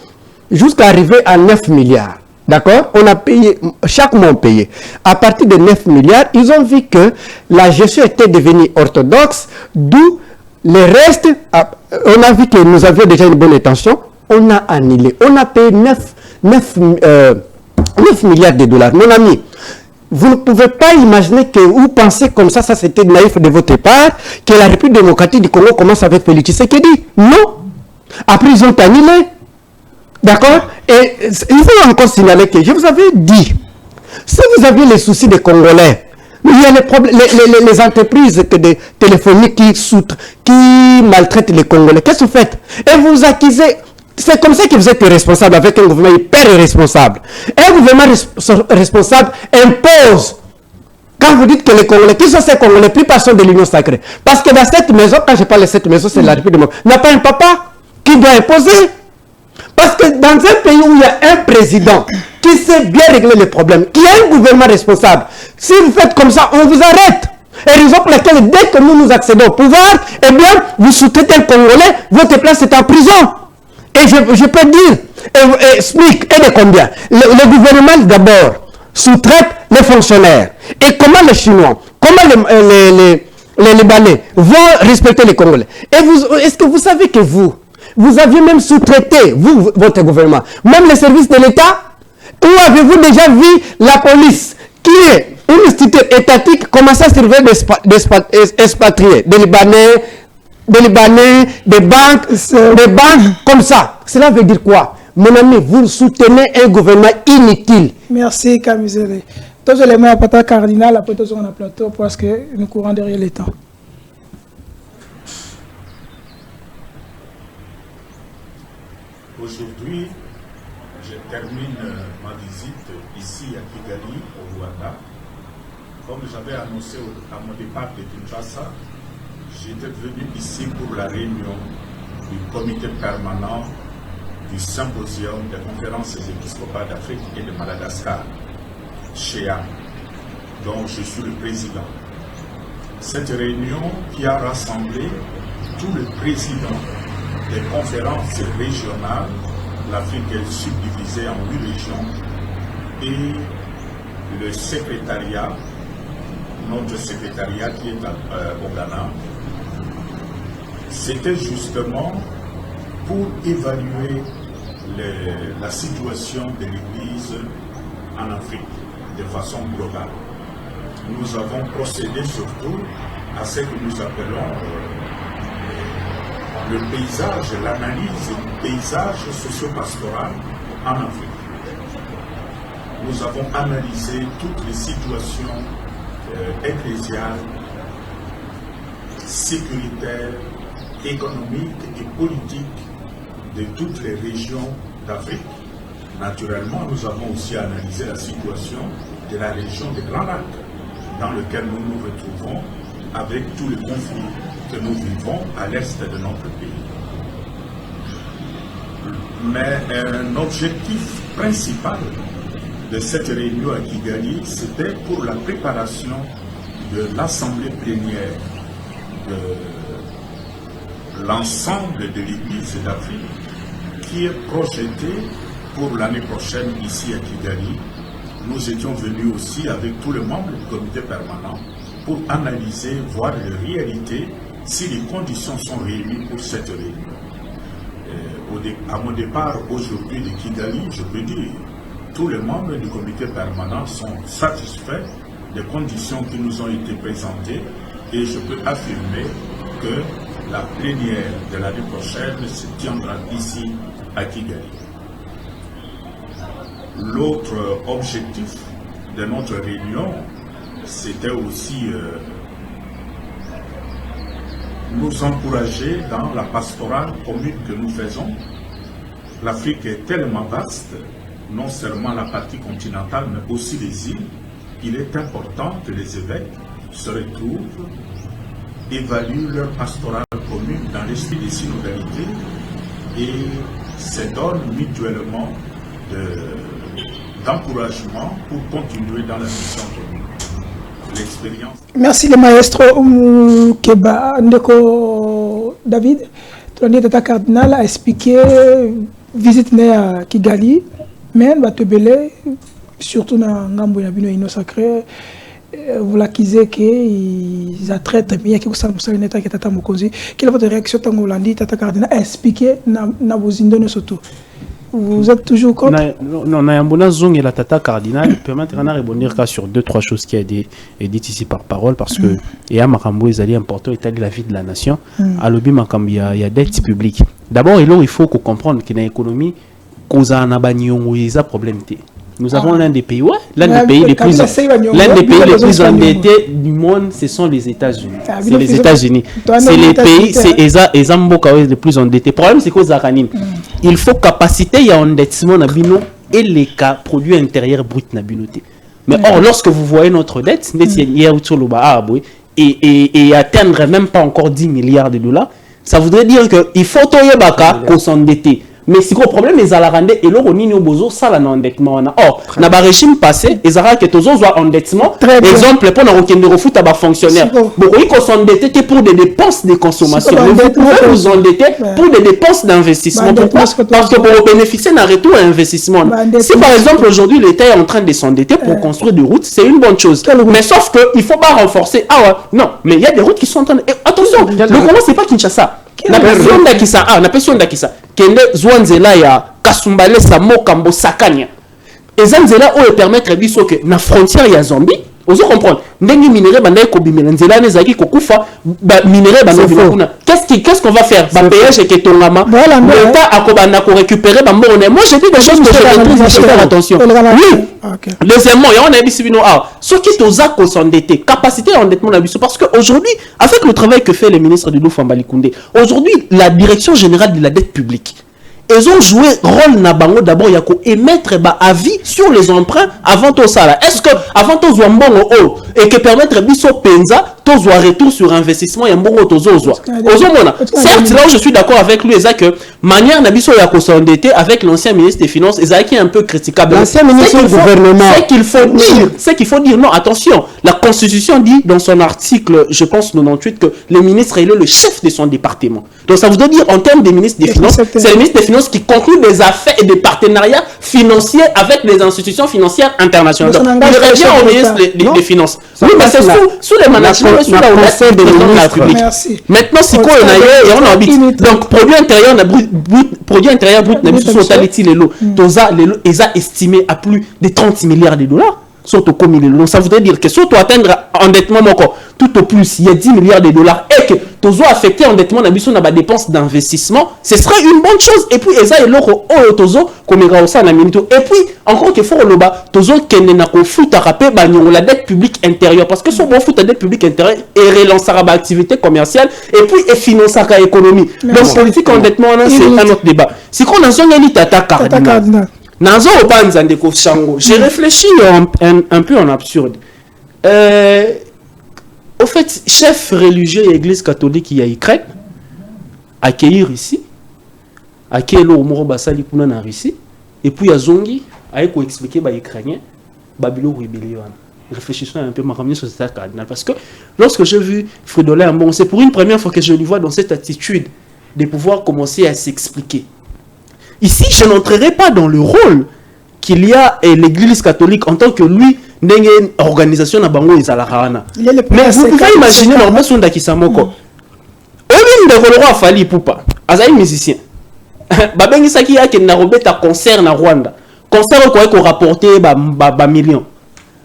jusqu'à arriver à 9 milliards. D'accord? On a payé, chaque mois on payait. À partir de 9 milliards, ils ont vu que la gestion était devenue orthodoxe, d'où le reste, on a vu que nous avions déjà une bonne intention, on a annulé. On a payé 9 milliards de dollars. Mon ami, vous ne pouvez pas imaginer que vous pensez comme ça c'était naïf de votre part, que la République démocratique du Congo commence avec Félix Tshisekedi. Non. Après, ils ont annulé. D'accord? Et il faut encore signaler que je vous avais dit, si vous aviez les soucis des Congolais, il y a les problèmes, les entreprises de téléphoniques qui maltraitent les Congolais. Qu'est-ce que vous faites? Et vous accusez. C'est comme ça que vous êtes responsable avec un gouvernement hyper irresponsable. Un gouvernement responsable impose. Quand vous dites que les Congolais, qui sont ces Congolais, plus personne de l'Union sacrée. Parce que dans cette maison, quand je parle de cette maison, c'est la République démocratique, il n'y a pas un papa qui doit imposer. Parce que dans un pays où il y a un président qui sait bien régler les problèmes, qui a un gouvernement responsable, si vous faites comme ça, on vous arrête. Et raison pour laquelle, dès que nous accédons au pouvoir, eh bien, vous sous-traitez un Congolais, votre place est en prison. Et je peux dire, SMIC et de combien? Le gouvernement d'abord sous-traite les fonctionnaires. Et comment les Chinois, comment les Libanais vont respecter les Congolais? Et est-ce que vous savez que vous aviez même sous-traité, votre gouvernement, même les services de l'État? Où avez-vous déjà vu la police, qui est une institution étatique, commencer à surveiller des expatriés, des Libanais, des banques comme ça? Cela veut dire quoi? Mon ami, vous soutenez un gouvernement inutile. Merci, Kamizele. Tous les éléments à cardinal, après tous on a plateau parce que nous courons derrière les temps. Aujourd'hui, je termine ma visite ici à Kigali, au Rwanda. Comme j'avais annoncé à mon départ de Kinshasa, j'étais venu ici pour la réunion du comité permanent du symposium des conférences épiscopales d'Afrique et de Madagascar, CHEA, dont je suis le président. Cette réunion qui a rassemblé tous les présidents des conférences régionales, l'Afrique est subdivisée en 8 régions, et le secrétariat, notre secrétariat qui est au Ghana, c'était justement pour évaluer la situation de l'Église en Afrique de façon globale. Nous avons procédé surtout à ce que nous appelons le paysage, l'analyse du paysage socio-pastoral en Afrique. Nous avons analysé toutes les situations ecclésiales, sécuritaires, économiques et politiques de toutes les régions d'Afrique. Naturellement, nous avons aussi analysé la situation de la région des Grands Lacs, dans lequel nous nous retrouvons avec tous les conflits que nous vivons à l'est de notre pays. Mais un objectif principal de cette réunion à Kigali, c'était pour la préparation de l'Assemblée plénière de l'ensemble de l'Église d'Afrique qui est projetée pour l'année prochaine ici à Kigali. Nous étions venus aussi avec tous les membres du comité permanent pour analyser, voir les réalités, si les conditions sont réunies pour cette réunion. À mon départ aujourd'hui de Kigali, je peux dire, tous les membres du comité permanent sont satisfaits des conditions qui nous ont été présentées et je peux affirmer que la plénière de l'année prochaine se tiendra ici à Kigali. L'autre objectif de notre réunion, c'était aussi nous encourager dans la pastorale commune que nous faisons. L'Afrique est tellement vaste, non seulement la partie continentale, mais aussi les îles. Il est important que les évêques se retrouvent, évaluent leur pastorale commune dans l'esprit des synodalités et se donnent mutuellement d'encouragement pour continuer dans la mission commune. L'expérience. Merci le maestro Keba Ndeko David. Le cardinal a expliqué visite à Kigali, mais Batebele, surtout dans Ngambo et Bino Sacré, vous l'accusez qu'ils attraitent, mais il y a quelque chose qui est à Mokozi. Quelle est votre réaction quand vous l'avez dit, Tata Cardinal a expliqué dans vos indonnes surtout? Vous êtes toujours contre? Non, Nayambona Zong et la Tata Cardinal permettent de répondre sur 2-3 choses qui a été dites ici par parole parce que il y a Makambo est important, établir la vie de la nation. À l'objet Makambo, il y a dette publique. D'abord, il faut qu'on comprenne que dans l'économie, cause a un problème. Nous avons l'un des pays, l'un des pays les plus endettés du monde, ce sont les États-Unis. C'est les États-Unis. C'est les pays, c'est les Amboka les plus endettés. Le problème, c'est qu'aux Aranim, il faut capacité, il y a un endettement et les cas produits intérieurs bruts nabinoté. Mais or, lorsque vous voyez notre dette, et atteindre même pas encore 10 milliards de dollars, ça voudrait dire qu'il faut qu'on s'endetter. Mais si le problème est à la rendre et l'euro nino bozo ça là endettement. Or, dans le régime passé, ils ont que tous ont endettement. Exemple pour nos de refus à fonctionnaire. Beaucoup ils s'endettent que pour des dépenses de consommation. Vous pouvez vous endetter pour des dépenses d'investissement. Pourquoi? Parce que pour bénéficier d'un retour à investissement. Si par exemple aujourd'hui l'État est en train de s'endetter pour construire des routes, c'est une bonne chose. Mais sauf que il faut pas renforcer. Ah ouais, non, mais il y a des routes qui sont en train de... Attention, le Congo c'est pas Kinshasa. Na person d'Akisa. Kende Zwanzela ya Kasumbale sa Mokambo Sakanya. Et Zanzela o permettre biso que na frontière ya Zambie, ozo comprendre. Ndengi minerai banda ko bimela nzela nezaki kokufa ba minerai banda kuna. Qu'est-ce qu'on va faire? Ba péage ke tongama. L'État akobanda ko récupérer ba mbone. Moi je dis des choses que je maîtrise, je fais attention. Oui. Deuxièmement, il y a un abissibino ce qui est aux actes s'endetter, capacité d'endettement parce qu'aujourd'hui, avec le travail que fait le ministre de Loufamba Koundé, aujourd'hui, la direction générale de la dette publique, ils ont joué rôle nabango d'abord il y a émettre avis sur les emprunts avant tout ça là. Est-ce que avant tout bon et que permettre biso penza to retour sur investissement il y a bon certes là où je suis d'accord avec lui c'est que manière na biso ya s'endetter avec l'ancien ministre des Finances qui est un peu critiquable. L'ancien ministre du gouvernement. C'est qu'il faut dire non attention, la Constitution dit dans son article je pense 98 que le ministre il est le chef de son département. Donc ça veut dire en termes des ministres des Finances, c'est le ministre des Finances qui conclut des affaires et des partenariats financiers avec les institutions financières internationales. Donc, il revient au ministre des Finances. Oui, mais c'est sous le management reçu la lettre du président de la République. Maintenant, si quoi on a habité. Donc, produit intérieur brut, n'a pas totality les lots. Toza, les a estimé à plus de 30 milliards de dollars. Surtout comme il est. Donc, ça voudrait dire que si tu atteindre endettement encore, tout au plus, il y a 10 milliards de dollars et que tu as affecté endettement dans la dépense d'investissement, ce serait une bonne chose. Et puis, ça est l'euro, comme il ça na minute. Et puis, encore qu'il faut le bas, tozo kenne na ko foot à rapper la dette publique intérieure. Parce que si on fout la dette publique intérieure, et relancera l'activité commerciale, et puis, et financera l'économie. Donc, politique endettement, c'est un autre débat. Si on a un élit tata cardinal. J'ai réfléchi un peu en absurde. Au fait, chef religieux et église catholique, il y a Ukraine, accueillir ici, accueillir le Moro Basali Kuna na Russie, et puis il y a Zongi, avec quoi expliquer aux Ukrainiens, Babylone rébellion. Réfléchissons un peu, ma ramener sur cette cardinal. Parce que lorsque j'ai vu Fridolin, bon, c'est pour une première fois que je le vois dans cette attitude de pouvoir commencer à s'expliquer. Ici, je n'entrerai pas dans le rôle qu'il y a l'église catholique en tant que lui, d'une organisation à Bango et Zalahana. Mais vous pouvez imaginer l'organisation d'Akisamoko. Au lieu de roi Fali Poupa, Azaï musicien. Babengi Saki a qui n'a robé ta concert na Rwanda. Concert qu'on rapporté ba millions.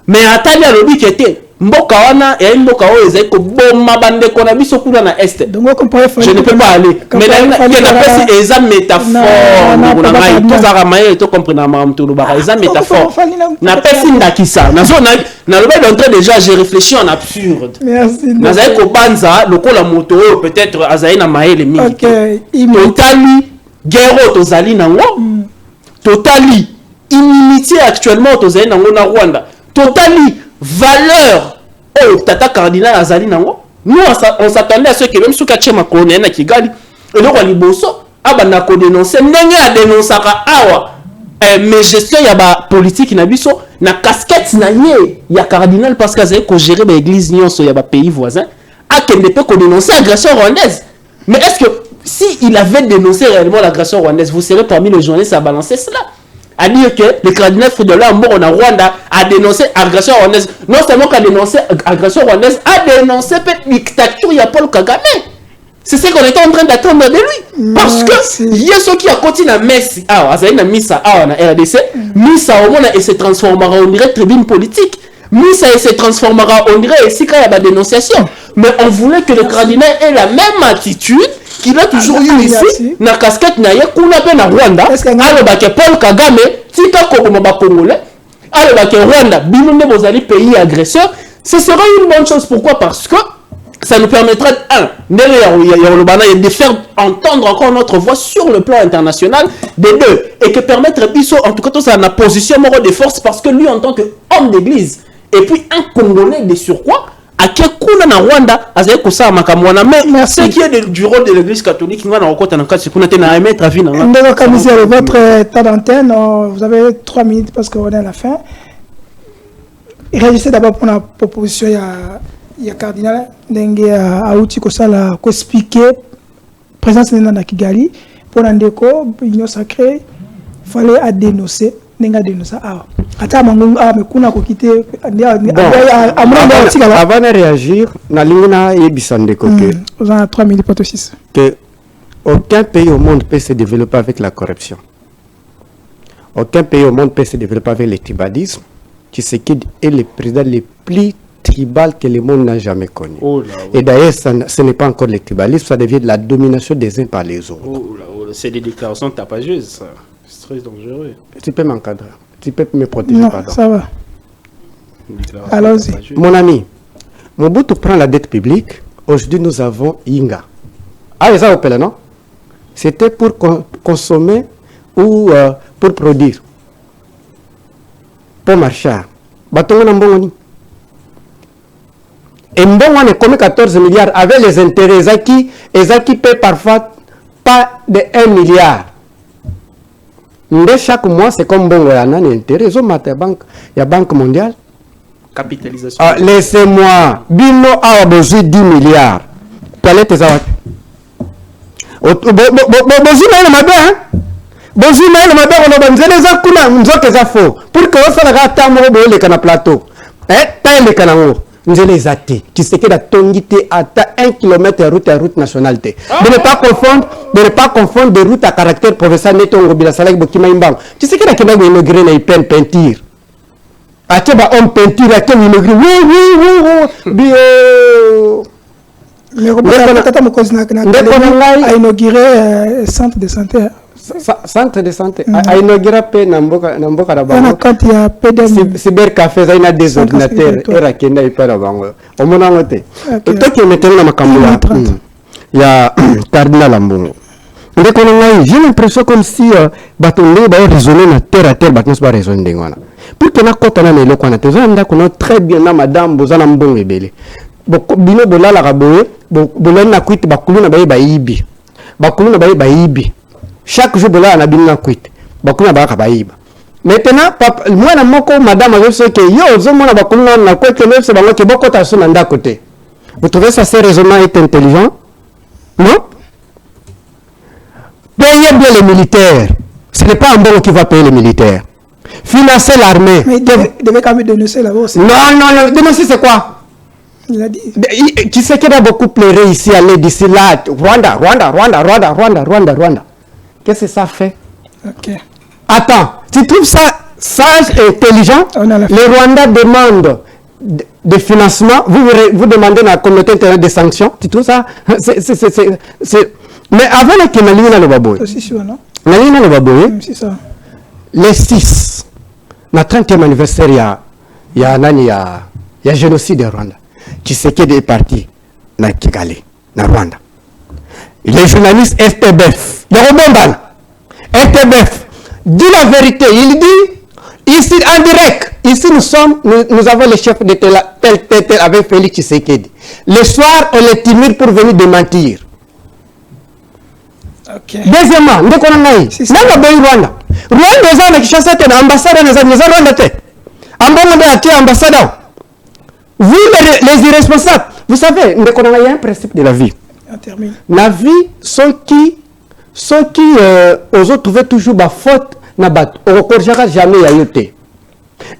Mais à Talia Lobby qui était Mboka wana et Mboka o ezai ko bomba bande ko na biso kuna na est. Je ne peux pas aller. Mais la pesi eza métaphore na mai to za mai to comprendre ma mtulu ba eza métaphore. Na pesi ndakisa. Na zo na lobe d'entrée déjà j'ai réfléchi en absurde. Merci. Na zai ko banza lokola moto peut-être azai na mai le mingi. Totally guerre to zali nango. Totally inimitié actuellement to zali nango na Rwanda. Totally valeur oh tata cardinal azali nango. Nous on s'attendait à ce que même sous Kachema Kone na Kigali et donc on liboso abana ko dénoncer ndenge a dénoncer awa mais gestion ya ba politique na biso na casquette na ye ya cardinal parce que ko gérer ba église nyonso ya ba pays voisins a kende pe ko dénoncer agression rwandaise. Mais est-ce que si il avait dénoncé réellement l'agression rwandaise, vous serez parmi les journalistes à balancer cela? À dire que le cardinal Fridolin mort en Rwanda a dénoncé agression rwandaise. Non seulement qu'a dénoncé agression rwandaise, a dénoncé la dictature de Paul Kagame. C'est ce qu'on était en train d'attendre de lui. Parce que il y a ceux qui a continué à mettre à Missa à RDC, Missa au monde et se transformera en dirait tribune politique. Missa et se transformera en dirait ici quand il y a la dénonciation. Mais on voulait que le cardinal ait la même attitude qu'il a toujours eu ici, na casquette na ye kuna pe na Rwanda, aloba ke Paul Kagame tika ko ba congolais, aloba ke Rwanda bino ne bozali pays agresseur, ce serait une bonne chose. Pourquoi? Parce que ça nous permettra de faire entendre encore notre voix sur le plan international, des deux, et que permettre Bisso, en tout cas, ça a position morale de force, parce que lui, en tant qu'homme d'église, et puis un Congolais de surcroît, à quel coup na Rwanda, à ce que ça mais ce qui est du rôle de l'église catholique, nous avons encore un cas, c'est qu'on a un maître à vie. Votre temps d'antenne, vous avez 3 minutes parce qu'on est à la fin. Réagissez d'abord pour la proposition, il y a cardinal Dengue à outil ko sala ko expliquer présence na Kigali pour l'andeko union sacrée fallait à dénoncer nenga dénoncer ata mangungu mais kuna ko quitter avant de réagir na linguna yebisande ko que vous en 3 minutes pas 6 que aucun pays au monde peut se développer avec la corruption. Aucun pays au monde peut se développer avec le tribalisme. Tshisekedi est le président le plus tribal que le monde n'a jamais connu. Et d'ailleurs, ce n'est pas encore le tribalisme, ça devient de la domination des uns par les autres. C'est des déclarations tapageuses, ça. C'est très dangereux. Tu peux m'encadrer, tu peux me protéger. Non, pardon. ça va. Allons-y. Mon ami, Mobutu prend la dette publique. Aujourd'hui, nous avons Inga. Ah, ça vous non? C'était pour consommer ou pour produire. Pour marcher. Batongo Nambongoni. Et Mbongo on est comme 14 milliards avec les intérêts. Ezaki paie parfois pas de 1 milliard. Mais chaque mois, c'est comme Mbongo y a un intérêt. Ils ont la Banque mondiale. Capitalisation. Laissez-moi. Bino a besoin de 10 milliards. Palette Zawat. Bozima le mabé, hein? Bozima le mabé, on a besoin de Zakuna, nous autres, ça faux. Pour que vous fassiez la gâte à mon plateau. Eh, taille les canaux. nzela eza te Tshisekedi atongi te ata 1 km ya route nationale te. De ne pas confondre des routes à caractère provincial netongo bila salaki bokima imbango. Tshisekedi akenda ko inaugurer na ipel peinture. Ate ba homme peinture ate inaugurer. Oui. Bio. Mais Tata Mokozi a inauguré centre de santé. Centre de santé. A inauguré pe na mboka na bango. Quand il y a PDM. Cybercafé ça ina des ordinateurs era kenda ipela bango. Omona ngote. Toi qui mettez na makambo ya Cardinal Ambongo. J'ai l'impression comme si Batonde va raisonner na terre à terre, Batonde va raisonner d'engona. Pour que na kota na melo kwa na tezo nda kono très bien na madame bozana mbongo ebele. Bino bolala kaboye, bolala na kwit bakulu na baye bayibi. Bakulu na baye bayibi. Chaque jour bolala na bino na kwit. Bakulu na baye bayiba. Maintenant moi na moko madame a dit que yo zo mona bakulu na kwit que c'est bango que bokota so na nda côté. Vous trouvez ça c'est raisonnement et intelligent? Non? Payer bien les militaires. Ce n'est pas un bon qui va payer les militaires. Financer l'armée. Mais il devait quand même dénoncer là-bas. Non. Dénoncer c'est quoi? Il a dit. Tu sais qu'il a beaucoup pleuré ici, aller d'ici là. Rwanda. Qu'est-ce que ça fait? Ok. Attends, tu trouves ça sage et intelligent? Le Rwanda demande de financement. Vous demandez à la communauté internationale des sanctions. Tu trouves ça? Mais avant que Nalina le Baboy, Nalina le Baboy, les 6, le 30e anniversaire, il y a génocide au Rwanda. Tshisekedi est parti dans Kigali, dans Rwanda. Les journalistes STBF, STBF dit la vérité. Il dit ici en direct, ici nous avons le chef de tel avec Félix Tshisekedi. Le soir, on les timide pour venir démentir. Okay. Deuxièmement, nous connaissons Rwanda. Rwanda est un Kinshasa, ambassadeur de Rwanda. Ambassadeur. Vous, les irresponsables, vous savez, il y a un principe de la vie. La vie, ceux qui ont trouvé toujours ma faute, on ne corrigera jamais à yoté.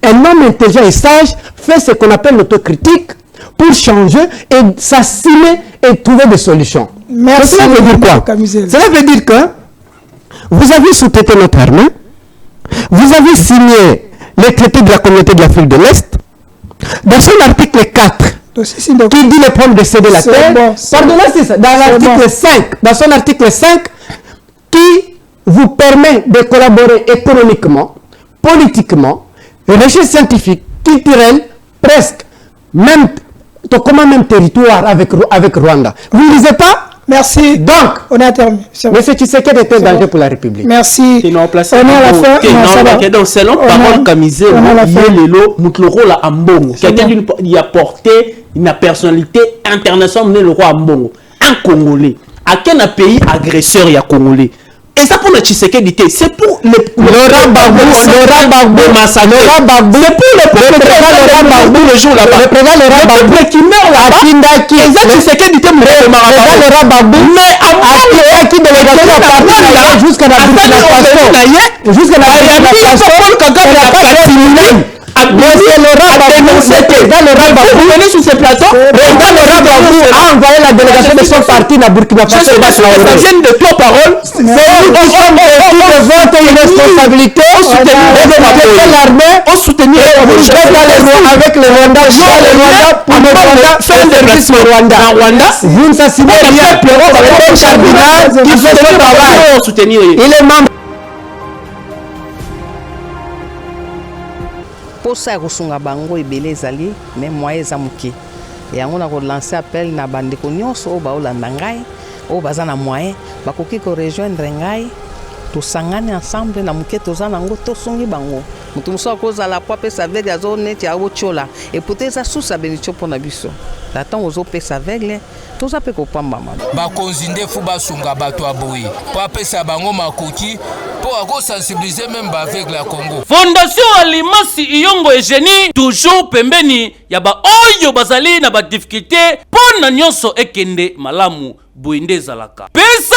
Un homme intelligent et sage fait ce qu'on appelle l'autocritique pour changer et s'assimiler et trouver des solutions. Merci. Cela veut dire quoi? Cela veut dire que vous avez soutenu notre armée, vous avez signé les traités de la communauté de l'Afrique de l'Est, dans son article 4, qui dit les problèmes de céder la terre, dans l'article 5, dans son article 5, qui vous permet de collaborer économiquement, politiquement, recherche scientifique, culturelle, presque, même territoire avec Rwanda. Vous ne lisez pas? Merci. Donc, on a terminé. Mais c'est Tshisekedi est un danger pour la République. Merci. On est à la fin. Donc, selon parole Kamisé, Lelo, Moutloro la Ambongo. Quelqu'un qui a porté une personnalité internationale, le roi Ambongo. Un Congolais. À quel pays agresseur il y a Congolais? Et ça pour le Tshisekedi, c'est pour le jour là-bas. Le peuple qui meurt là-bas. Et ça Tshisekedi était mort. Mais avant qui de jusqu'à la jusqu'à la venez sur ces plateaux. A envoyé la délégation de son parti dans Burkina Faso. Ça vient de toi parole. C'est nous qui sommes de votre responsabilité. On soutenir avec le Rwanda. Pour faire le risque au Rwanda. Vous ne s'assumez rien. Il fait son travail. Il est membre. Posa ya kosunga bango ebele ezali mais moyen eza moke yango na kolancer appel na bandeko nyonso oyo baolanda ngai oyo baza na moyen bakoki korejoindre ngai tosangani ensemble na moke toza nango tosungi bango moto mosusu akozala po apesa aveugle azo neti aotiola epote eza susu abenition mpo na biso ntango ozopesa aveugle toza mpe kopambama bakonzi nde fu basunga bato aboyi po apesa bango makoki po akosensibilize meme baaveugle ya Congo. Fondation Alimasi Iyongo Eugénie toujours pembeni ya baoyo bazali na badifficulté mpo na nyonso ekende malamu boye nde ezalaka pesa